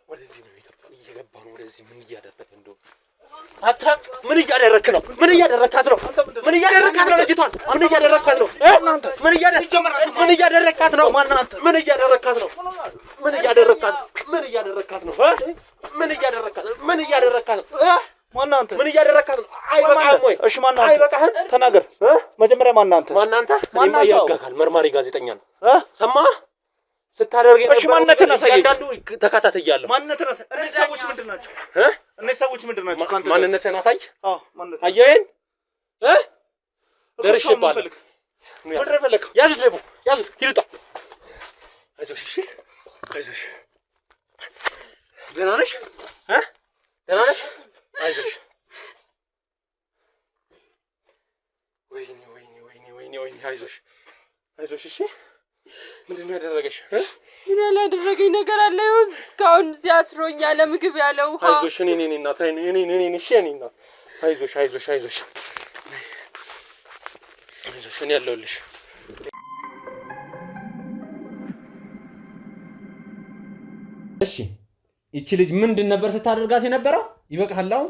ወደዚህ ነው እየገባ ነው። ወደዚህ ምን እያደረገ እንደው አንተ ምን እያደረክ ነው? ምን እያደረካት ነው? ምን እያደረካት ነው? ልጅቷን ምን እያደረካት ነው? እናንተ ምን እያደረካት ነው? ማን አንተ ምን እያደረካት ነው? ምን እያደረካት ነው? ምን እያደረካት ነው? ምን እያደረካት ነው? ምን እያደረካት ነው? ማን አንተ ምን እያደረካት ነው? አይበቃህም ወይ? እሺ ማን አንተ አይበቃህም? ተናገር። መጀመሪያ ማን አንተ? ማን አንተ? እኔማ ያጋካል መርማሪ ጋዜጠኛ ነው። ሰማህ? ስታደርግ እሺ ማንነትን አሳየኝ። አንዳንዱ ተከታተያለሁ። ማንነትን አሳይ። እነዚህ ሰዎች ምንድን ናቸው? እነዚህ ሰዎች ምንድን ናቸው? ማንነትን አሳይ። አዎ ማንነትን አየኸኝ? ደርሼብሃለሁ። ምንድን ነው የፈለከው? ያዙት፣ ሌቦ ያዙት፣ ይልጣ። አይዞሽ፣ እሺ አይዞሽ። ደህና ነሽ? ደህና ነሽ? አይዞሽ። ወይኔ አይዞሽ፣ አይዞሽ፣ እሺ ምንድነው ያደረገሽ? ምን ያላደረገኝ ነገር አለ? ይኸው እስካሁን እዚህ አስሮኛል። ለምግብ ያለ ውሃ። አይዞሽ እኔ እናት አይዞሽ እኔ ያለሁልሽ። እሺ ይቺ ልጅ ምንድን ነበር ስታደርጋት የነበረው? ይበቃሃል። አሁን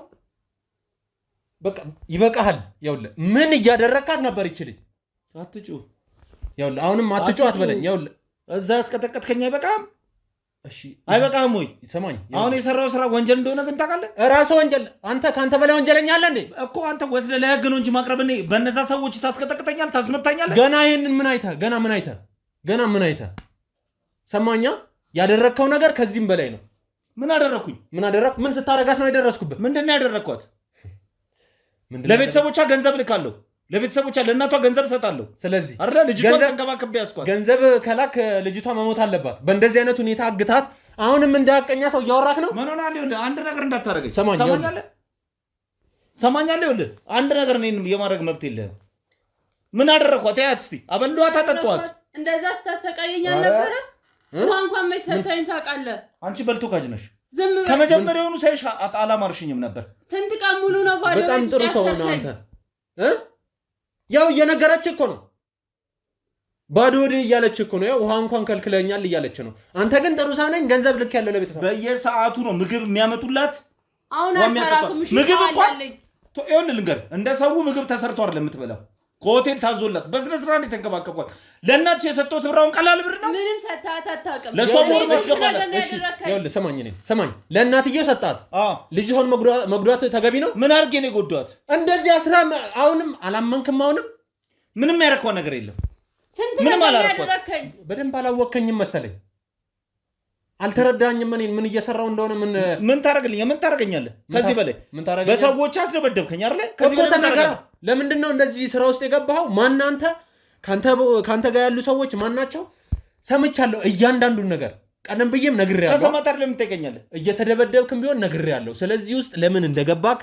በቃ ይበቃሃል። ይኸውልህ ምን እያደረካት ነበር? ይቺ ልጅ አትጩ። ይኸውልህ አሁንም አትጩ አትበለኝ። ይኸውልህ እዛ ያስቀጠቀጥከኝ አይበቃም? እሺ አይበቃም ወይ? ሰማኝ። አሁን የሰራው ስራ ወንጀል እንደሆነ ግን ታውቃለህ? ራስህ ወንጀል። አንተ ካንተ በላይ ወንጀለኛ አለ እንዴ? እኮ አንተ ወስደህ ለህግ ነው እንጂ ማቅረብ እኔ በእነዛ ሰዎች ታስቀጠቅጠኛል፣ ታስመታኛለህ። ገና ይሄንን ምን አይተህ ሰማኛ? ያደረግከው ነገር ከዚህም በላይ ነው። ምን አደረኩኝ? ምን ስታረጋት ነው የደረስኩበት? ምንድነው ያደረኳት? ለቤተሰቦቿ ገንዘብ ልካለሁ፣ ለቤተሰቦቿ ለእናቷ ገንዘብ እሰጣለሁ። ስለዚህ አይደል ልጅቷን ተንከባክቤ ያስኳት። ገንዘብ ከላክ ልጅቷ መሞት አለባት። በእንደዚህ አይነት ሁኔታ አግታት አሁንም እንዳቀኛ ሰው እያወራክ ነው። ምን ሆነ? አንድ ነገር እንዳታረገኝ ሰማኛለህ? ይኸውልህ አንድ ነገር እኔን የማድረግ መብት የለህም። ምን አደረኳት? ያት እስቲ አበሏት፣ አጠጧት። እንደዛ ስታሰቃየኝ አልነበረ? እንኳን መሰልታኝ ታውቃለህ? አንቺ በልቶ ካጅ ነሽ። ዝም በል። ከመጀመሪያውኑ ሳይሽ አላማርሽኝም ነበር። ስንት ቀን ሙሉ ነው ባዶ። በጣም ጥሩ ሰው ነው አንተ። ያው እየነገረች እኮ ነው፣ ባዶ ወደ እያለች እኮ ነው። ያው ውሃ እንኳን ከልክለኛል እያለች ነው። አንተ ግን ጥሩ ሰው ነኝ፣ ገንዘብ ልክ ያለው ለቤተሰብ በየሰዓቱ ነው ምግብ የሚያመጡላት። አሁን አፈራኩም። ምግብ እንኳን ይኸውልህ ልንገርህ፣ እንደ ሰው ምግብ ተሰርቶ አይደለም የምትበላው፣ ከሆቴል ታዞላት በስነ ስርዓት የተንከባከቧት። ለእናትሽ የሰጠሁት ብራውን ቀላል ብር ነው። ምንም ሰጣት አታውቅም። ለሷ ቦር ማስገባላት። እሺ ይኸውልህ ሰማኝ፣ ለእናትዬው ሰጣት። ልጅቷን መጉዳት ተገቢ ነው? ምን አድርጌ ነው የጎዳኋት? እንደዚህ አስራ አሁንም አላመንክም? አሁንም ምንም ያረኳት ነገር የለም። ምንም አላረኳት። በደንብ አላወከኝም መሰለኝ። አልተረዳኝም። እኔን ምን እየሰራው እንደሆነ ምን ታረግልኝ? ምን ታረገኛለህ? ከዚህ በላይ በሰዎች አስደበደብከኝ አይደል? ከዚህ በላይ ነገር ለምንድን ነው እንደዚህ ስራ ውስጥ የገባኸው? ማን አንተ? ካንተ ጋር ያሉ ሰዎች ማን ናቸው? ሰምቻለሁ እያንዳንዱን ነገር። ቀደም ብዬም ነግሬያለሁ። ከሰማታር ለምን ትጠይቀኛለህ? እየተደበደብክም ቢሆን ነግሬያለሁ። ስለዚህ ውስጥ ለምን እንደገባክ፣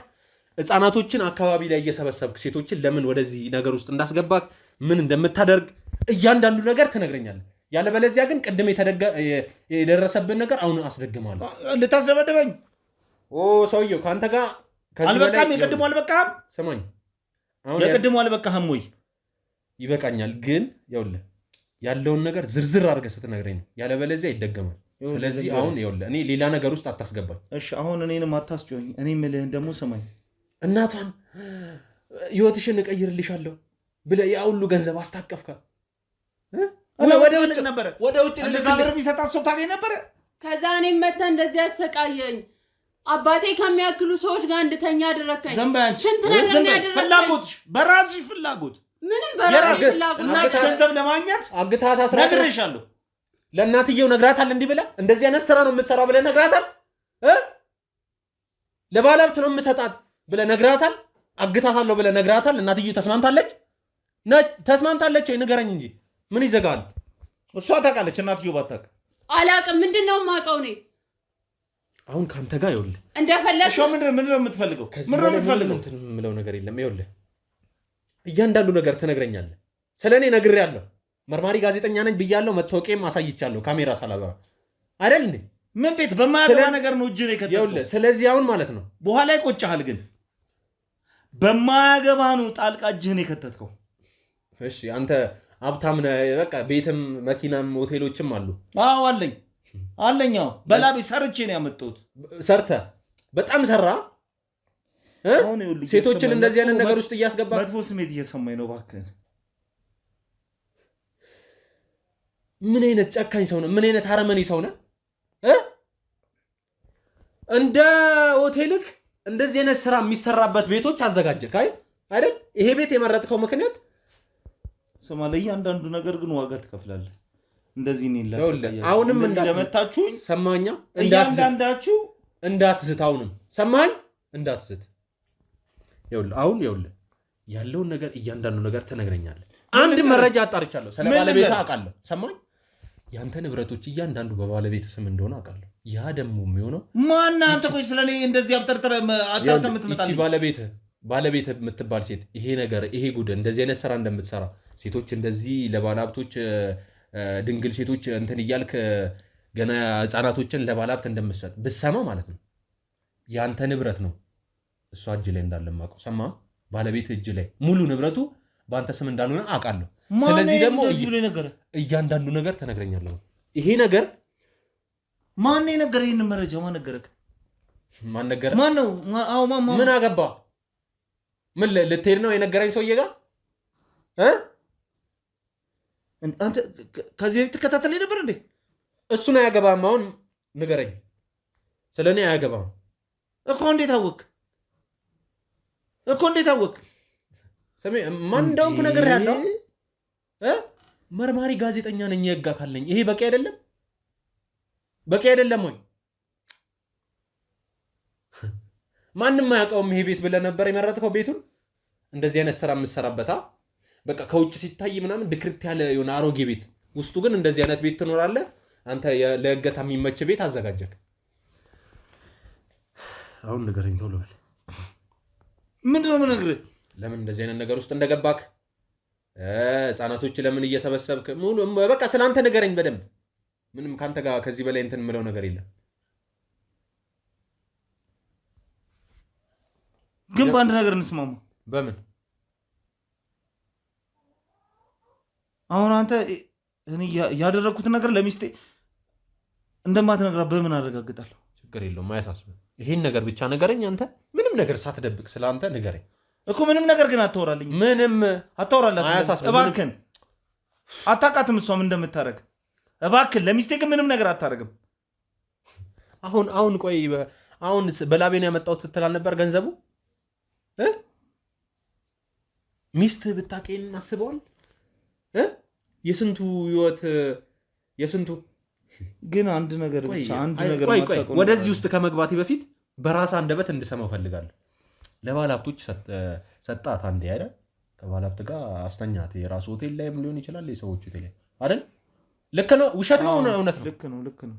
ህፃናቶችን አካባቢ ላይ እየሰበሰብክ ሴቶችን ለምን ወደዚህ ነገር ውስጥ እንዳስገባክ፣ ምን እንደምታደርግ እያንዳንዱ ነገር ትነግረኛለህ። ያለበለዚያ ግን ቅድም የደረሰብን ነገር አሁን አስደግማለሁ። ልታስደበደበኝ? ሰውየው ከአንተ ጋር አልበቃም? የቅድሙ አልበቃም? ስማኝ፣ የቅድሙ አልበቃህም ወይ? ይበቃኛል። ግን ይኸውልህ ያለውን ነገር ዝርዝር አድርገህ ስትነግረኝ ነው። ያለበለዚያ ይደገማል። ስለዚህ አሁን ይኸውልህ እኔ ሌላ ነገር ውስጥ አታስገባኝ። እሺ አሁን እኔንም አታስጮኝ። እኔ የምልህን ደግሞ ስማኝ። እናቷን ህይወትሽን እቀይርልሻለሁ ብለህ ያ ሁሉ ገንዘብ አስታቀፍካ። ወደ ውጭ እንደዛ ብር የሚሰጣት ሰው ታገኝ ነበረ። ከዛ እኔም መተህ እንደዚህ ያሰቃየኝ አባቴ ከሚያክሉ ሰዎች ጋር እንድተኛ አደረከኝ። ስንት ነገር ነው ያደረከኝ። ፍላጎትሽ፣ በራስሽ ፍላጎት፣ ምንም በራስሽ ፍላጎት። እናት ገንዘብ ለማግኘት አግታት አስራ ነግሬሻለሁ። ለእናትየው ነግራታል። እንዲህ ብለህ እንደዚህ አይነት ስራ ነው የምትሰራው ብለህ ነግራታል። ለባለሀብት ነው የምሰጣት ብለህ ነግራታል። አግታታለሁ ብለህ ነግራታል። እናትየው ተስማምታለች? ተስማምታለች ወይ ንገረኝ እንጂ ምን ይዘጋል? እሷ ታውቃለች፣ እናትየው ባታውቅ። አላውቅም። ምንድነው የማውቀው እኔ? አሁን ካንተ ጋር ይኸውልህ እንደፈለግ እሺ። ምንድነው የምትፈልገው? ምንድነው የምትፈልገው? እንትን የምለው ነገር የለም። ይኸውልህ እያንዳንዱ ነገር ትነግረኛለህ። ስለኔ ነግሬያለሁ። መርማሪ ጋዜጠኛ ነኝ ብያለሁ። መታወቂያም አሳይቻለሁ ካሜራ ሳላበራ አይደል እንዴ? ምን ቤት በማያገባ ነገር ነው እጅ ነው የከተተው? ይኸውልህ ስለዚህ አሁን ማለት ነው በኋላ ይቆጭሃል። ግን በማያገባ ነው ጣልቃ እጅህን የከተትከው። እሺ አንተ ሀብታም ነህ፣ በቃ ቤትም መኪናም ሆቴሎችም አሉ። አዎ አለኝ። በላቤ ሰርቼ ነው ያመጣሁት። ሰርተህ በጣም ሰራ። ሴቶችን እንደዚህ አይነት ነገር ውስጥ እያስገባ መጥፎ ስሜት እየሰማኝ ነው። እባክህ ምን አይነት ጨካኝ ሰው ነህ? ምን አይነት አረመኔ ሰው ነህ? እንደ ሆቴልክ እንደዚህ አይነት ስራ የሚሰራበት ቤቶች አዘጋጀህ አይደል? ይሄ ቤት የመረጥከው ምክንያት ስማ፣ ለእያንዳንዱ ነገር ግን ዋጋ ትከፍላለህ። እንደዚህ ነው ይላል። አሁንም እንደመታችሁኝ ሰማኛ። እያንዳንዳችሁ እንዳትዝት። አሁንም ሰማኝ፣ እንዳትዝት። ይኸውልህ ያለውን ነገር እያንዳንዱ ነገር ትነግረኛለህ። አንድ መረጃ አጣርቻለሁ። ስለ ባለቤት አውቃለሁ። ሰማኝ። ያንተ ንብረቶች እያንዳንዱ በባለቤት ስም እንደሆነ አውቃለሁ። ያ ደግሞ የሚሆነው ማን? አንተ ቆይ ስለኔ እንደዚህ አጣርተህ የምትመጣልኝ? እቺ ባለቤት የምትባል ሴት ይሄ ጉድ እንደዚህ አይነት ስራ እንደምትሰራ ሴቶች እንደዚህ ለባለሀብቶች ድንግል ሴቶች እንትን እያልክ ገና ህፃናቶችን ለባለሀብት እንደምትሰጥ ብትሰማ ማለት ነው ያንተ ንብረት ነው እሷ እጅ ላይ እንዳለማቀው ሰማ ባለቤት እጅ ላይ ሙሉ ንብረቱ በአንተ ስም እንዳልሆነ አውቃለሁ። ስለዚህ ደግሞ እያንዳንዱ ነገር ተነግረኛለሁ። ይሄ ነገር ማን ነገር ይሄን መረጃ ማን ነገረክ? ማን ነገር ማን ነው? አዎ ማማ ምን አገባ? ምን ልትሄድ ነው የነገረኝ ሰውዬ ጋር አንተ ከዚህ በፊት ተከታተለኝ ነበር እንዴ? እሱን አያገባም። አሁን ንገረኝ። ስለኔ አያገባም እኮ። እንዴት አወቅ እኮ? እንዴት አወቅ? ሰሜ ማን እንደሆንኩ ነገር ያለው መርማሪ ጋዜጠኛ ነኝ። የህግ አካል ነኝ። ይሄ በቂ አይደለም? በቂ አይደለም ወይ? ማንንም አያውቀውም ይሄ ቤት ብለህ ነበር የመረጥከው ቤቱን እንደዚህ አይነት ስራ የምትሰራበት በቃ ከውጭ ሲታይ ምናምን ድክርት ያለ የሆነ አሮጌ ቤት ውስጡ ግን እንደዚህ አይነት ቤት ትኖራለህ አንተ። ለእገታ የሚመች ቤት አዘጋጀክ። አሁን ንገረኝ ቶሎ በል። ምንድን ነው የምነግርህ? ለምን እንደዚህ አይነት ነገር ውስጥ እንደገባክ ህፃናቶች ለምን እየሰበሰብክ ሙሉ በቃ ስለአንተ ንገረኝ በደንብ። ምንም ካንተ ጋር ከዚህ በላይ እንትን የምለው ነገር የለም። ግን በአንድ ነገር እንስማማ። በምን? አሁን አንተ እኔ ያደረኩት ነገር ለሚስቴ እንደማትነግራት በምን አረጋግጣለሁ? ችግር የለውም አያሳስብም። ይሄን ነገር ብቻ ንገረኝ። አንተ ምንም ነገር ሳትደብቅ ስለአንተ ንገረኝ እኮ። ምንም ነገር ግን አታወራልኝ። ምንም አታወራላት እባክህን። አታውቃትም እሷም እንደምታረግ። እባክህን ለሚስቴ ግን ምንም ነገር አታረግም። አሁን ቆይ አሁን በላቤን ያመጣሁት ስትል አልነበር ገንዘቡ? ሚስት ብታውቅን አስበዋል? የስንቱ ህይወት የስንቱ ግን አንድ ነገር ብቻ አንድ ነገር ማጣቀው። ወደዚህ ውስጥ ከመግባቴ በፊት በራስ አንደበት እንድሰማው ፈልጋለሁ። ለባለሀብቶች ሰጣት አንዴ አይደል? ከባለሀብት ጋር አስተኛት። የራሱ ሆቴል ላይም ሊሆን ይችላል የሰዎች ሆቴል ላይ አይደል? ልክ ነው? ውሸት ነው? እውነት ነው? ልክ ነው።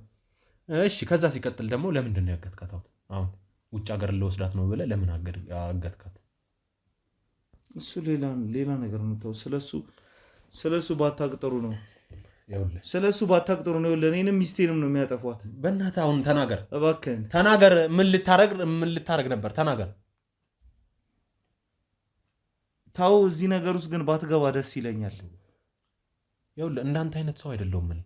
እሺ ከዛ ሲቀጥል ደግሞ ለምንድን ነው ያገትካት? አሁን ውጭ ሀገር ልወስዳት ነው ብለህ ለምን አገትካት? እሱ ሌላ ነገር ነው። ተው ስለሱ ባታቅጠሩ ነው። ስለሱ ባታቅጠሩ ነው። ለኔንም ሚስቴንም ነው የሚያጠፏት። በእናትህ አሁን ተናገር እባክህን ተናገር። ምን ልታረግ ነበር? ተናገር። ታው እዚህ ነገር ውስጥ ግን ባትገባ ደስ ይለኛል። ይኸውልህ እንዳንተ አይነት ሰው አይደለሁም እኔ።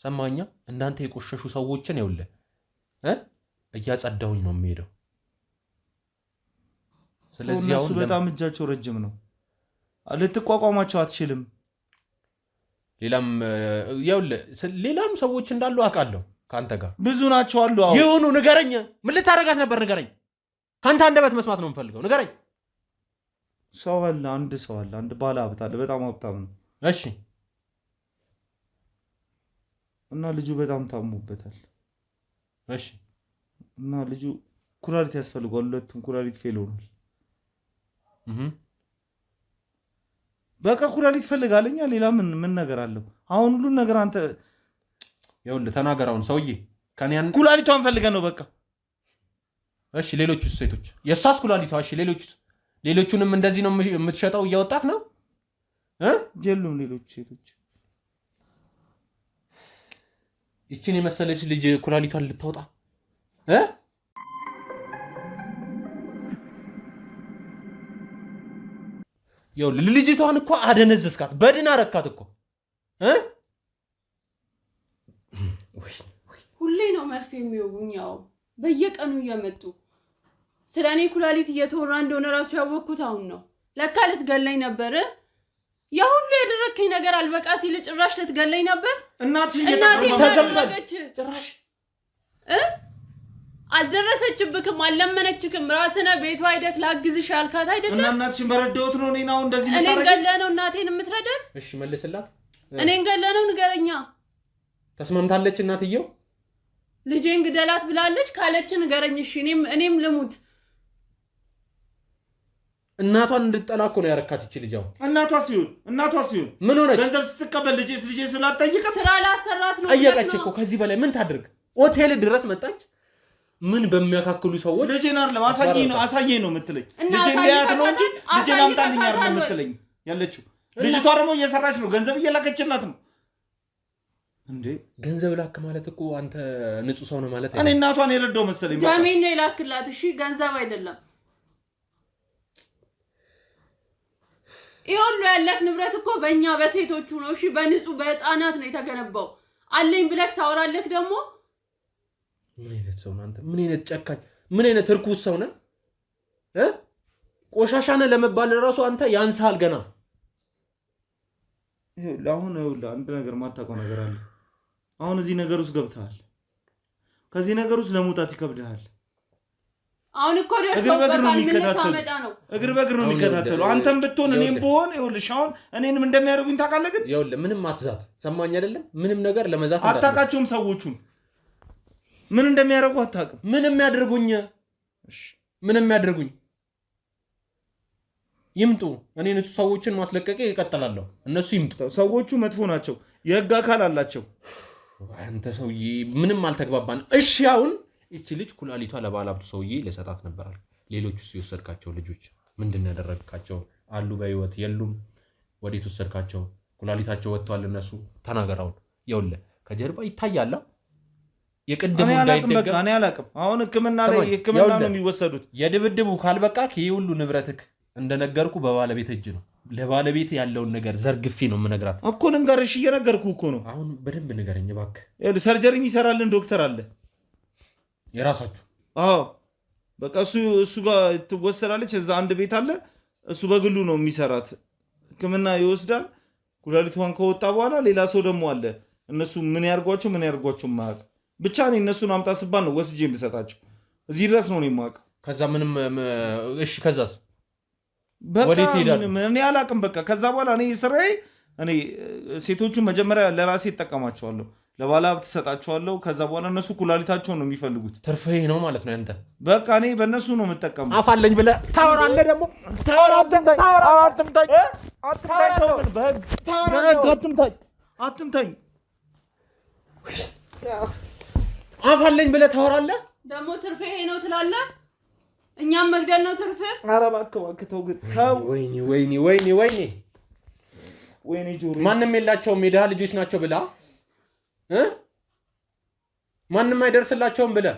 ሰማኛ? እንዳንተ የቆሸሹ ሰዎችን ይኸውልህ እያጸዳሁኝ ነው የሚሄደው። ስለዚህ እነሱ በጣም እጃቸው ረጅም ነው። ልትቋቋማቸው አትችልም። ሌላም ሰዎች እንዳሉ አውቃለሁ። ካንተ ጋር ብዙ ናቸው አሉ። ይሁኑ። ንገረኝ። ምን ልታረጋት ነበር? ንገረኝ። ካንተ አንደበት መስማት ነው የምፈልገው። ንገረኝ። አንድ ሰው አለ። አንድ ባለሀብት አለ። በጣም ሀብታም ነው። እሺ። እና ልጁ በጣም ታሞበታል። እሺ። እና ልጁ ኩላሊት ያስፈልጓል። ሁለቱም ኩላሊት ፌል ሆኗል። በቃ ኩላሊት ፈልጋለኛ። ሌላ ምን ነገር አለው? አሁን ሁሉን ነገር አንተ ይኸውልህ ተናገር። አሁን ሰውዬ ከኔን ኩላሊቷን ፈልገን ነው በቃ። እሺ ሌሎቹስ ሴቶች? የእሷስ ኩላሊቷ? እሺ ሌሎቹንም እንደዚህ ነው የምትሸጠው? እያወጣክ ነው? የሉም ሌሎች ሴቶች። ይችን የመሰለች ልጅ ኩላሊቷን ልታወጣ ይኸውልህ ልጅቷን እኮ አደነዘዝካት፣ በድን አረካት እኮ። ሁሌ ነው መርፌ የሚወጉኝ። ያው በየቀኑ እየመጡ ስለ እኔ ኩላሊት እየተወራ እንደሆነ ራሱ ያወቅኩት አሁን ነው። ለካ ልትገለኝ ነበር። ያ ሁሉ ያደረከኝ ነገር አልበቃ ሲል ጭራሽ ልትገለኝ ነበር። እናቴ ተዘምባለች። ጭራሽ አልደረሰችብክም፣ አልለመነችክም። ራስነ ቤቷ አይደክ ላግዝሽ ያልካት አይደለም? እና እናትሽን በረዳሁት ነው እኔን አሁን እንደዚህ የምታረጊ? እኔን ገለህ ነው እናቴን የምትረዳት? እሺ መልስላት። እኔን ገለህ ነው ንገረኛ። ተስማምታለች እናትየው? ልጄን ግደላት ብላለች ካለች ንገረኝ። እሺ እኔም ልሙት። እናቷን እንድትጠላ እኮ ነው ያረካት ይቺ ልጅ። አሁን እናቷስ ቢሆን ምን ሆነች? ገንዘብ ስትቀበል ልጄስ ስላትጠይቅም ስራ ላሰራት ነው። ጠየቀች እኮ። ከዚህ በላይ ምን ታድርግ? ሆቴል ድረስ መጣች። ምን በሚያካክሉ ሰዎች ልጄን አይደለም አሳየኝ ነው የምትለኝ። ልጄን ሊያት ነው እንጂ ልጄን አምጣልኝ አይደለም የምትለኝ ያለችው። ልጅቷ ደግሞ እየሰራች ነው፣ ገንዘብ እየላከችላት ነው። እንዴ ገንዘብ ላክ ማለት እኮ አንተ ንጹህ ሰው ነው ማለት እኔ እናቷን የረዳው መሰለኝ። ጃሜን ነው የላክላት። እሺ ገንዘብ አይደለም። ይሁን ያለክ ንብረት እኮ በእኛ በሴቶቹ ነው። እሺ በንጹህ በህፃናት ነው የተገነባው። አለኝ ብለክ ታወራለክ ደግሞ። ምን አይነት ሰው ነህ አንተ? ምን አይነት ጨካኝ፣ ምን አይነት እርኩስ ሰው ነህ? ቆሻሻ ነህ ለመባል ራሱ አንተ ያንሳል ገና። አሁን አንድ ነገር ማታውቀው ነገር አለ። አሁን እዚህ ነገር ውስጥ ገብተሃል። ከዚህ ነገር ውስጥ ለመውጣት ይከብድሃል። አሁን እኮ ደርሰው በቃል ምን ታመጣ ነው? እግር በእግር ነው የሚከታተሉ። አንተም ብትሆን እኔም ብሆን ይኸውልሽ፣ አሁን እኔንም እንደሚያደርጉኝ ታውቃለህ። ግን ይኸውልህ ምንም አትዛት፣ ሰማኝ አይደለም? ምንም ነገር ለመዛት አታውቃቸውም። ሰዎቹን ምን እንደሚያደርጉ አታውቅም። ምንም ያድርጉኝ ይምጡ። እኔ እነሱ ሰዎችን ማስለቀቅ ይቀጥላለሁ። እነሱ ይምጡ። ሰዎቹ መጥፎ ናቸው። የህግ አካል አላቸው። አንተ ሰውዬ ምንም አልተግባባን። እሺ አሁን እቺ ልጅ ኩላሊቷ ለባለሀብቱ ሰውዬ ለሰጣት ነበር። ሌሎቹ ሲወሰድካቸው ልጆች ምንድን ያደረግካቸው? አሉ በህይወት የሉም? ወዴት ወሰድካቸው? ኩላሊታቸው ወጥቷል። እነሱ ተናገራውን ይኸውልህ ከጀርባ ይታያል። የቅድሙ እንዳይደገም እኔ አላውቅም። አሁን ህክምና ላይ ህክምና ነው የሚወሰዱት። የድብድቡ ካልበቃ ይሄ ሁሉ ንብረትክ እንደነገርኩ በባለቤት እጅ ነው። ለባለቤት ያለውን ነገር ዘርግፊ ነው የምነግራት እኮ። ልንገርሽ እየነገርኩ እኮ ነው። አሁን በደንብ ንገረኝ እባክህ። ሰርጀሪ የሚሰራልን ዶክተር አለ የራሳችሁ? አዎ በቃ እሱ ጋር ትወሰዳለች። እዛ አንድ ቤት አለ። እሱ በግሉ ነው የሚሰራት። ህክምና ይወስዳል። ኩላሊቷን ከወጣ በኋላ ሌላ ሰው ደግሞ አለ። እነሱ ምን ያርጓቸው ማያውቅ ብቻ እኔ እነሱን አምጣ ስባል ነው ወስጄ የምሰጣቸው። እዚህ ድረስ ነው የማውቀው። ከዛ ምንም እሺ ከዛስ ወዴት ሄዳል? እኔ አላውቅም። በቃ ከዛ በኋላ እኔ ስራዬ ሴቶቹን መጀመሪያ ለራሴ እጠቀማቸዋለሁ፣ ለባለሀብት እሰጣቸዋለሁ። ከዛ በኋላ እነሱ ኩላሊታቸውን ነው የሚፈልጉት። ትርፍህ ነው ማለት ነው ያንተ። በቃ እኔ በእነሱ ነው የምጠቀመው። አፋለኝ ብለህ ታወራለህ ደግሞ። አትምታኝ። አፋለኝ ብለህ ታወራለህ ደግሞ። ትርፌ ነው ትላለህ። እኛም መግደል ነው ትርፍ። ኧረ እባክህ ተው ግን። ወይኔ ጆሮ ማንም የላቸውም የድሃ ልጆች ናቸው ብላ ማንም አይደርስላቸውም ብለህ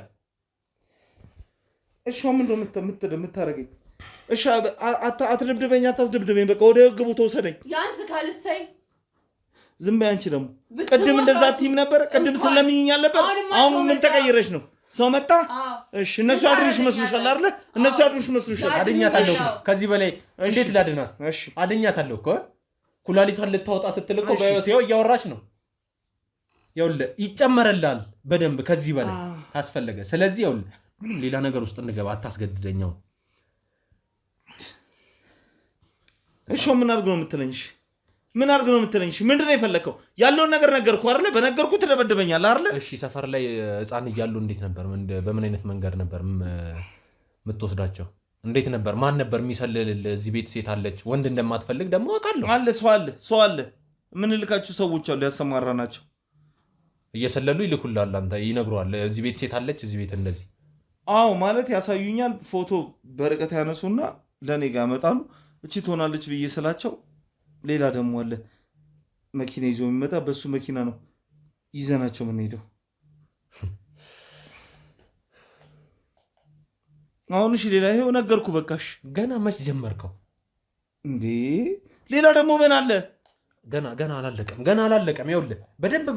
እሺ ምንድን ነው የምታደርገኝ? እሺ አትደብድበኝ፣ አታስደብድበኝ። በቃ ወደ ህግ ቦታ ውሰደኝ። ያንስ ካልሰይ ዝም በይ አንቺ ደግሞ። ቅድም እንደዛ ቲም ነበር። ቅድም ስለምኝኛል ነበር። አሁን ምን ተቀይረሽ ነው? ሰው መጣ። እሺ እነሱ አድርሽ መስሎሻል አይደል? እነሱ አድርሽ መስሎሻል። አድኛታለሁ። ከዚህ በላይ እንዴት ላድናት? እሺ አድኛታለሁ እኮ። ኩላሊቷን ልታወጣ ስትል እኮ በህይወት ይኸው እያወራች ነው። ይኸውልህ ይጨመረላል በደንብ ከዚህ በላይ ታስፈልገ። ስለዚህ ይኸውልህ ምንም ሌላ ነገር ውስጥ እንገባ አታስገድደኛው። እሺ ምን አድርግ ነው የምትለኝ? ምን አድርግ ነው የምትለኝ? ምንድን ነው የፈለከው? ያለውን ነገር ነገርኩ አይደለ? በነገርኩ ትደበድበኛለህ አይደለ? እሺ ሰፈር ላይ ህፃን እያሉ እንዴት ነበር? በምን አይነት መንገድ ነበር የምትወስዳቸው? እንዴት ነበር? ማን ነበር የሚሰልልልህ? እዚህ ቤት ሴት አለች፣ ወንድ እንደማትፈልግ ደግሞ አውቃለሁ። አለ ሰው አለ። የምንልካችሁ ሰዎች አሉ ያሰማራናቸው። እየሰለሉ ይልኩልሃል። አንተ ይነግሩሃል፣ እዚህ ቤት ሴት አለች፣ እዚህ ቤት እንደዚህ። አዎ ማለት ያሳዩኛል። ፎቶ በርቀት ያነሱና ለእኔ ጋር ያመጣሉ። እቺ ትሆናለች ብዬ ስላቸው ሌላ ደግሞ አለ መኪና ይዞ የሚመጣ። በሱ መኪና ነው ይዘናቸው የምንሄደው። አሁን እሺ ሌላ ይሄው ነገርኩ። በቃሽ። ገና መች ጀመርከው እንዴ? ሌላ ደግሞ ምን አለ? ገና አላለቀም። ይኸውልህ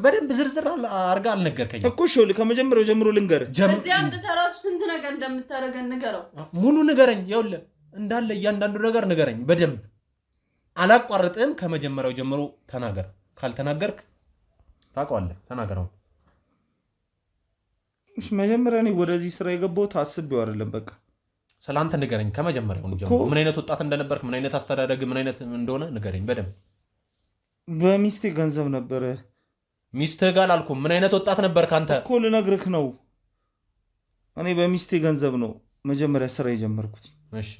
በደንብ ዝርዝር አድርጋ አልነገርከኝም እኮ። እሺ ይኸውልህ ከመጀመሪያው ጀምሮ ልንገርህ። እዚህ አምጥተህ እራሱ ስንት ነገር እንደምታደርገን ንገረው። ሙሉ ንገረኝ። ይኸውልህ እንዳለ እያንዳንዱ ነገር ንገረኝ በደንብ። አላቋርጥም። ከመጀመሪያው ጀምሮ ተናገር። ካልተናገርክ ታውቀዋለህ። ተናገረው። እሺ መጀመሪያ እኔ ወደዚህ ስራ የገባሁት አስቤው አይደለም። በቃ ስለአንተ ንገረኝ ከመጀመሪያው ጀምሮ። ምን አይነት ወጣት እንደነበርክ፣ ምን አይነት አስተዳደግ፣ ምን አይነት እንደሆነ ንገረኝ በደንብ። በሚስቴ ገንዘብ ነበረ። ሚስትህ ጋር አላልኩም። ምን አይነት ወጣት ነበርክ አንተ? እኮ ልነግርህ ነው። እኔ በሚስቴ ገንዘብ ነው መጀመሪያ ስራ የጀመርኩት። እሺ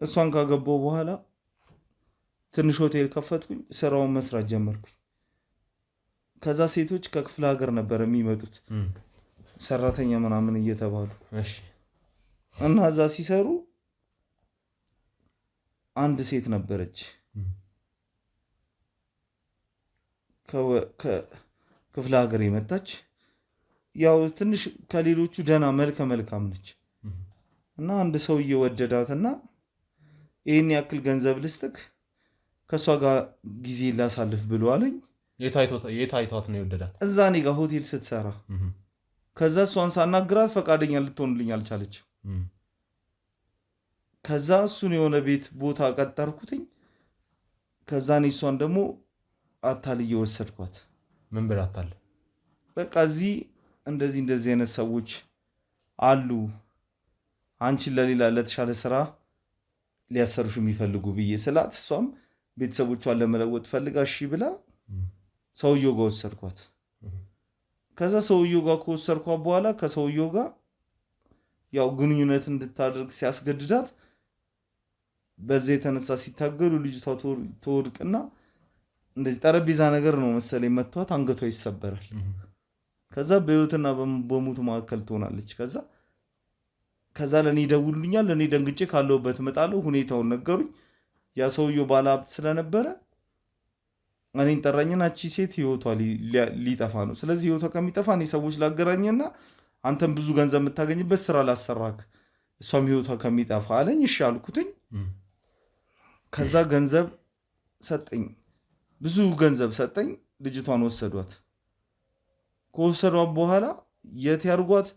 እሷን ካገባሁ በኋላ ትንሽ ሆቴል ከፈትኩኝ። ስራውን መስራት ጀመርኩኝ። ከዛ ሴቶች ከክፍለ ሀገር ነበር የሚመጡት ሰራተኛ ምናምን እየተባሉ። እሺ እና እዛ ሲሰሩ አንድ ሴት ነበረች። ከክፍለ ሀገር የመጣች ያው ትንሽ ከሌሎቹ ደህና መልካም ነች እና አንድ ሰው እየወደዳትና ይህን ያክል ገንዘብ ልስጥክ ከእሷ ጋር ጊዜ ላሳልፍ ብሎ አለኝ። የት አይቷት ነው የወደዳት? እዛ እኔ ጋር ሆቴል ስትሰራ። ከዛ እሷን ሳናግራት ፈቃደኛ ልትሆንልኝ አልቻለች። ከዛ እሱን የሆነ ቤት ቦታ ቀጠርኩትኝ። ከዛ እኔ እሷን ደግሞ አታልዬ ወሰድኳት። ምን ብር አታለ? በቃ እዚህ እንደዚህ አይነት ሰዎች አሉ አንቺን ለሌላ ለተሻለ ስራ ሊያሰሩሽ የሚፈልጉ ብዬ ስላት እሷም ቤተሰቦቿን ለመለወጥ ፈልጋ እሺ ብላ ሰውየው ጋር ወሰድኳት። ከዛ ሰውየው ጋር ከወሰድኳት በኋላ ከሰውየው ጋር ያው ግንኙነት እንድታደርግ ሲያስገድዳት በዚህ የተነሳ ሲታገሉ ልጅቷ ትወድቅና እንደዚህ ጠረጴዛ ነገር ነው መሰለኝ መቷት፣ አንገቷ ይሰበራል። ከዛ በህይወትና በሞት መካከል ትሆናለች። ከዛ ለእኔ ይደውሉልኛል። ለእኔ ደንግጬ ካለሁበት እመጣለሁ። ሁኔታውን ነገሩኝ። ያ ሰውየው ባለሀብት ስለነበረ እኔን ጠራኝና እቺ ሴት ህይወቷ ሊጠፋ ነው፣ ስለዚህ ህይወቷ ከሚጠፋ እኔ ሰዎች ላገናኘና አንተም ብዙ ገንዘብ የምታገኝበት ስራ ላሰራክ፣ እሷም ህይወቷ ከሚጠፋ አለኝ። እሺ አልኩትኝ። ከዛ ገንዘብ ሰጠኝ፣ ብዙ ገንዘብ ሰጠኝ። ልጅቷን ወሰዷት። ከወሰዷት በኋላ የት ያርጓት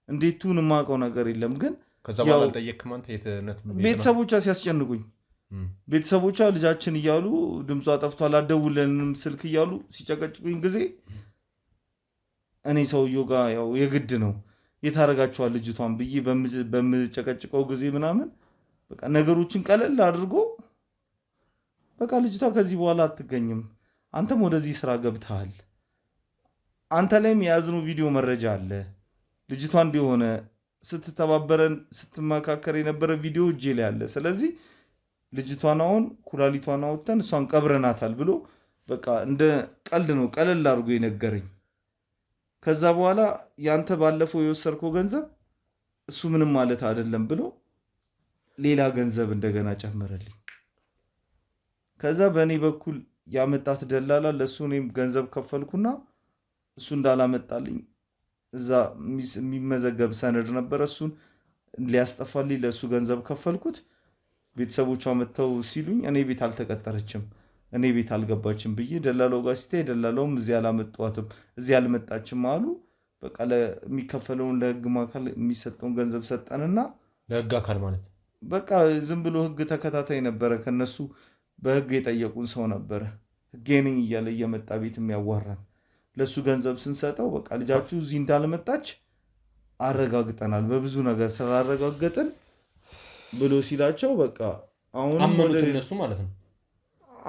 እንዴት ቱን የማውቀው ነገር የለም። ግን ከዛ በኋላ አልጠየቅክም አንተ? ቤተሰቦቿ ሲያስጨንቁኝ፣ ቤተሰቦቿ ልጃችን እያሉ ድምጿ ጠፍቷል አልደውልልንም ስልክ እያሉ ሲጨቀጭቁኝ ጊዜ እኔ ሰውየው ጋር ያው የግድ ነው የታረጋቸዋል ልጅቷን ብዬ በምጨቀጭቀው ጊዜ ምናምን በቃ ነገሮችን ቀለል አድርጎ በቃ ልጅቷ ከዚህ በኋላ አትገኝም፣ አንተም ወደዚህ ስራ ገብተሃል፣ አንተ ላይም የያዝነው ቪዲዮ መረጃ አለ፣ ልጅቷ እንደሆነ ስትተባበረን ስትመካከር የነበረ ቪዲዮ እጄ ላይ አለ፣ ስለዚህ ልጅቷን አሁን ኩላሊቷን አውጥተን እሷን ቀብረናታል ብሎ በቃ እንደ ቀልድ ነው ቀለል አድርጎ የነገረኝ። ከዛ በኋላ ያንተ ባለፈው የወሰድከው ገንዘብ እሱ ምንም ማለት አይደለም ብሎ ሌላ ገንዘብ እንደገና ጨመረልኝ። ከዛ በእኔ በኩል ያመጣት ደላላ ለእሱ እኔም ገንዘብ ከፈልኩና እሱ እንዳላመጣልኝ እዛ የሚመዘገብ ሰነድ ነበረ፣ እሱን ሊያስጠፋልኝ ለእሱ ገንዘብ ከፈልኩት። ቤተሰቦቿ መጥተው ሲሉኝ እኔ ቤት አልተቀጠረችም፣ እኔ ቤት አልገባችም ብዬ ደላላው ጋር ሲታይ ደላላውም እዚህ አላመጣዋትም፣ እዚህ አልመጣችም አሉ። በቃ ለሚከፈለውን ለህግ አካል የሚሰጠውን ገንዘብ ሰጠንና ለህግ አካል ማለት በቃ ዝም ብሎ ህግ ተከታታይ ነበረ። ከነሱ በህግ የጠየቁን ሰው ነበረ፣ ህጌ ነኝ እያለ እየመጣ ቤት የሚያዋራን። ለሱ ገንዘብ ስንሰጠው በቃ ልጃችሁ እዚህ እንዳልመጣች አረጋግጠናል፣ በብዙ ነገር ስላረጋገጥን ብሎ ሲላቸው በቃ አሁን አመኑት እነሱ ማለት ነው።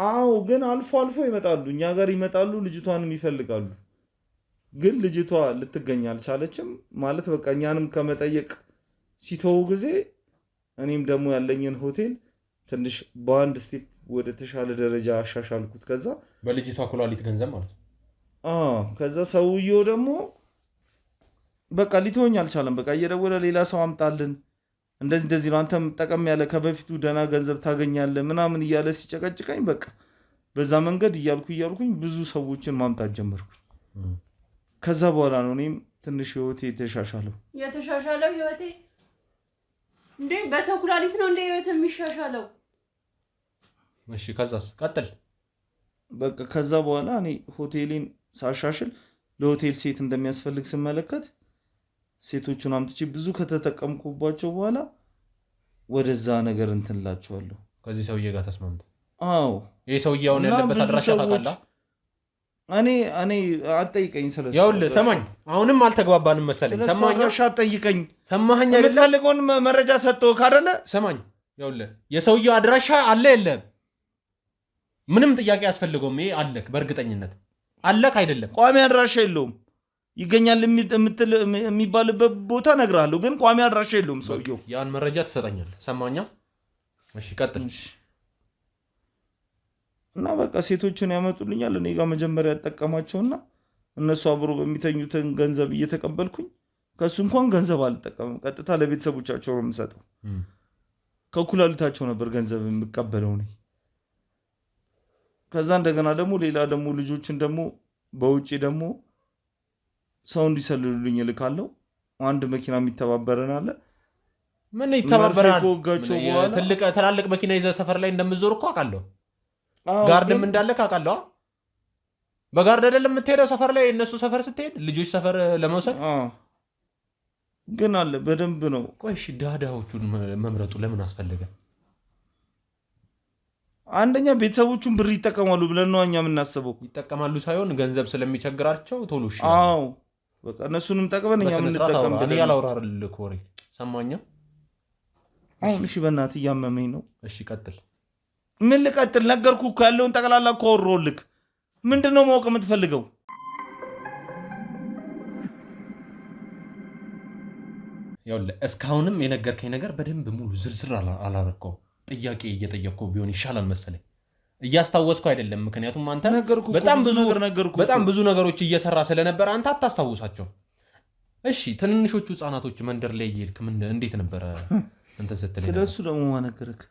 አዎ፣ ግን አልፎ አልፎ ይመጣሉ፣ እኛ ጋር ይመጣሉ፣ ልጅቷንም ይፈልጋሉ። ግን ልጅቷ ልትገኝ አልቻለችም ማለት በቃ እኛንም ከመጠየቅ ሲተው ጊዜ እኔም ደግሞ ያለኝን ሆቴል ትንሽ በአንድ ስቴፕ ወደ ተሻለ ደረጃ አሻሻልኩት። ከዛ በልጅቷ ኩላሊት ገንዘብ ማለት ነው። ከዛ ሰውየው ደግሞ በቃ ሊተወኝ አልቻለም። በቃ እየደወለ ሌላ ሰው አምጣልን፣ እንደዚህ ነው፣ አንተም ጠቀም ያለ ከበፊቱ ደህና ገንዘብ ታገኛለህ ምናምን እያለ ሲጨቀጭቀኝ በቃ በዛ መንገድ እያልኩኝ ብዙ ሰዎችን ማምጣት ጀመርኩኝ። ከዛ በኋላ ነው እኔም ትንሽ ህይወቴ የተሻሻለው ህይወቴ እንዴ በሰው ኩላሊት ነው እንዴ ህይወት የሚሻሻለው? እሺ ከዛስ ቀጥል። በቃ ከዛ በኋላ እኔ ሆቴሌን ሳሻሽል ለሆቴል ሴት እንደሚያስፈልግ ስመለከት ሴቶቹን አምጥቼ ብዙ ከተጠቀምኩባቸው በኋላ ወደዛ ነገር እንትንላቸዋለሁ። ከዚህ ሰውዬ ጋር ተስማምተ? አዎ። ይሄ ሰውዬ አሁን ያለበት አድራሻ ታውቃለህ? እኔ አትጠይቀኝ ስለሱ። ያውልህ ሰማኝ፣ አሁንም አልተግባባንም መሰለኝ። ሰማኝ፣ አትጠይቀኝ። ሰማኸኝ አይደል? የምትፈልገውን መረጃ ሰጥቶህ ካደለ ሰማኝ። ያውልህ የሰውዬው አድራሻ አለ የለም? ምንም ጥያቄ ያስፈልገውም። ይሄ አለክ፣ በእርግጠኝነት አለክ አይደለም? ቋሚ አድራሻ የለውም። ይገኛል የሚባልበት ቦታ እነግርሃለሁ፣ ግን ቋሚ አድራሻ የለውም ሰውየው። ያን መረጃ ትሰጠኛለህ። ሰማኛ? እሺ ቀጥል። እና በቃ ሴቶችን ያመጡልኛል፣ እኔ ጋር መጀመሪያ ያጠቀማቸውና እነሱ አብሮ በሚተኙትን ገንዘብ እየተቀበልኩኝ ከእሱ እንኳን ገንዘብ አልጠቀምም፣ ቀጥታ ለቤተሰቦቻቸው ነው የምሰጠው። ከኩላሊታቸው ነበር ገንዘብ የምቀበለው ነኝ። ከዛ እንደገና ደግሞ ሌላ ደግሞ ልጆችን ደግሞ በውጪ ደግሞ ሰው እንዲሰልሉልኝ እልካለሁ። አንድ መኪና የሚተባበረን አለ። ምን ይተባበራል? ከወጋቸው በኋላ ትላልቅ መኪና ይዘህ ሰፈር ላይ እንደምትዞር እኮ አውቃለሁ። ጋርድም እንዳለ አውቃለሁ። በጋርድ አይደለም የምትሄደው ሰፈር ላይ እነሱ ሰፈር ስትሄድ ልጆች ሰፈር ለመውሰድ ግን አለ በደንብ ነው። ቆይ እሺ ዳዳዎቹን መምረጡ ለምን አስፈለገ? አንደኛ ቤተሰቦቹን ብር ይጠቀማሉ ብለን ነው እኛ የምናስበው። ይጠቀማሉ ሳይሆን ገንዘብ ስለሚቸግራቸው ቶሎ እሺ። አዎ በቃ እነሱንም ጠቅመን እኛ ምን እንጠቀም ብለን ያላውራልክ ወሬ ሰማኛ። አሁን እሺ በእናትህ እያመመኝ ነው። እሺ ቀጥል። ምን ልቀጥል? ነገርኩህ እኮ ያለውን ጠቅላላ እኮ አወራሁልህ። ምንድነው ማወቅ የምትፈልገው? ይኸውልህ እስካሁንም የነገርከኝ ነገር በደንብ ሙሉ ዝርዝር አላረከው። ጥያቄ እየጠየቅኩ ቢሆን ይሻላል መሰለኝ። እያስታወስከው አይደለም። ምክንያቱም አንተ በጣም ብዙ ነገሮች እየሰራ ስለነበር አንተ አታስታውሳቸው። እሺ ትንንሾቹ ህፃናቶች መንደር ላይ እየሄድክ እንዴት ነበረ እንትን ስትለኝ? ስለሱ ደግሞ ማነገርክ?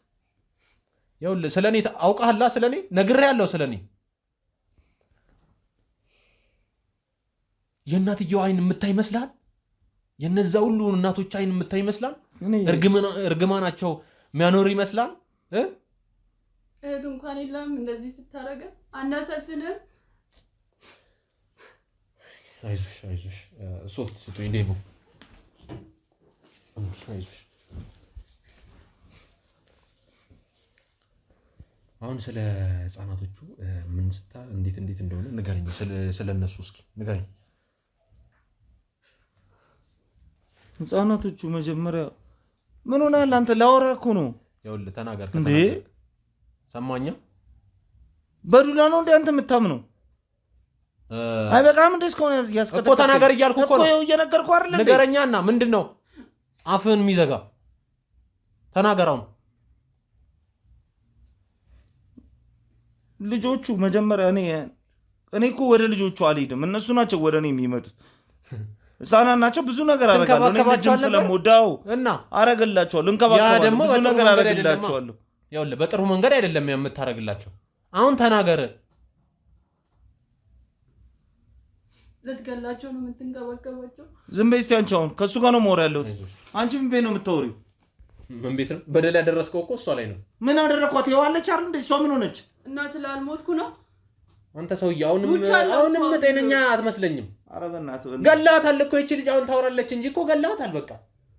ይኸውልህ ስለኔ አውቃህላ። ስለኔ ነግሬሃለሁ። ስለኔ የእናትየው አይን የምታይ ይመስላል? የነዛ ሁሉ እናቶች አይን የምታይ ይመስላል? እርግማናቸው የሚያኖር ይመስላል? እህት እንኳን የለም እንደዚህ ስታረገ አናሳዝንም? አይዞሽ ሶፍት ስጡኝ ዴቮ። አይዞሽ አሁን ስለ ህፃናቶቹ ምን እንዴት እንደሆነ ንገረኝ። ስለ እነሱ እስኪ ንገረኝ። ህፃናቶቹ መጀመሪያ ምን ሆነሃል አንተ? ላወራ እኮ ነው። ይኸውልህ ተናገር እንዴ። ሰማኛ? በዱላ ነው እንዴ አንተ የምታምነው? አይበቃም እንዴ? እስከሆነ ያስከተከ እኮ ተናገር እያልኩ እኮ ነው። እየነገርኩህ አይደል? ንገረኛና ምንድነው አፍህን የሚዘጋ? ተናገራው። ልጆቹ መጀመሪያ እኔ እኮ ወደ ልጆቹ አልሄድም። እነሱ ናቸው ወደ እኔ የሚመጡት። ህፃናት ናቸው። ብዙ ነገር አረጋለሁ። እኔ ልጅም ስለምወዳው እና አረግላቸዋለሁ፣ እንከባከባለሁ፣ ብዙ ነገር አረግላቸዋለሁ። ይኸውልህ በጥሩ መንገድ አይደለም የምታረግላቸው። አሁን ተናገር። ልትገላቸው ነው የምትንከባከባቸው? ዝም በይ እስኪ አንቺ። አሁን ከእሱ ጋር ነው ማወራ ያለሁት። አንቺ ምን ቤት ነው የምታወሪው? ምን ቤት ነው? በደል ያደረስከው እኮ እሷ ላይ ነው። ምን አደረኳት? ይዋለች አይደል እንዴ? እሷ ምን ሆነች? እና ስላልሞትኩ ነው። አንተ ሰውዬ አሁንም ጤነኛ አትመስለኝም። ኧረ በእናትህ ገላታል እኮ ይቺ ልጅ። አሁን ታወራለች እንጂ እኮ ገላታል። በቃ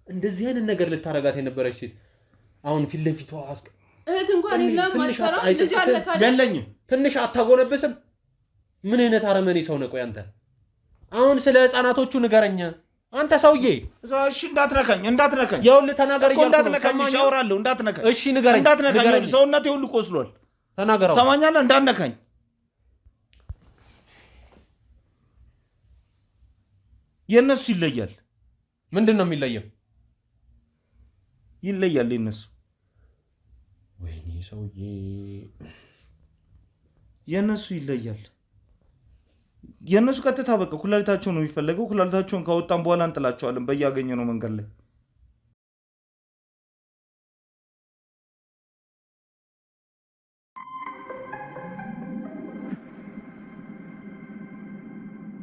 እንደዚህ አይነት ነገር ልታረጋት የነበረች ሴት አሁን ፊት ለፊቷ እህት እንኳን የለም አትፈራ? ልጅ አለካለ ገለኝም። ትንሽ አታጎነብስም? ምን አይነት አረመኔ ሰው ነህ? ቆይ አንተ አሁን ስለ ህፃናቶቹ ንገረኝ። አንተ ሰውዬ እሺ እንዳትነካኝ። ይኸውልህ ተናገር እያልኩ እንዳትነካኝ። አወራለሁ እንዳትነካኝ። እሺ ንገረኝ። እንዳትነካኝ። ሰውነቴ ሁሉ ቆስሏል። ተናገረው። ሰማኛለህ? እንዳትነካኝ። የነሱ ይለያል። ምንድን ነው የሚለየው? ይለያል የነሱ። ወይኔ ሰውዬ የነሱ ይለያል። የነሱ ቀጥታ በቃ ኩላሊታቸው ነው የሚፈለገው። ኩላሊታቸውን ካወጣን በኋላ እንጥላቸዋለን በያገኘነው መንገድ ላይ።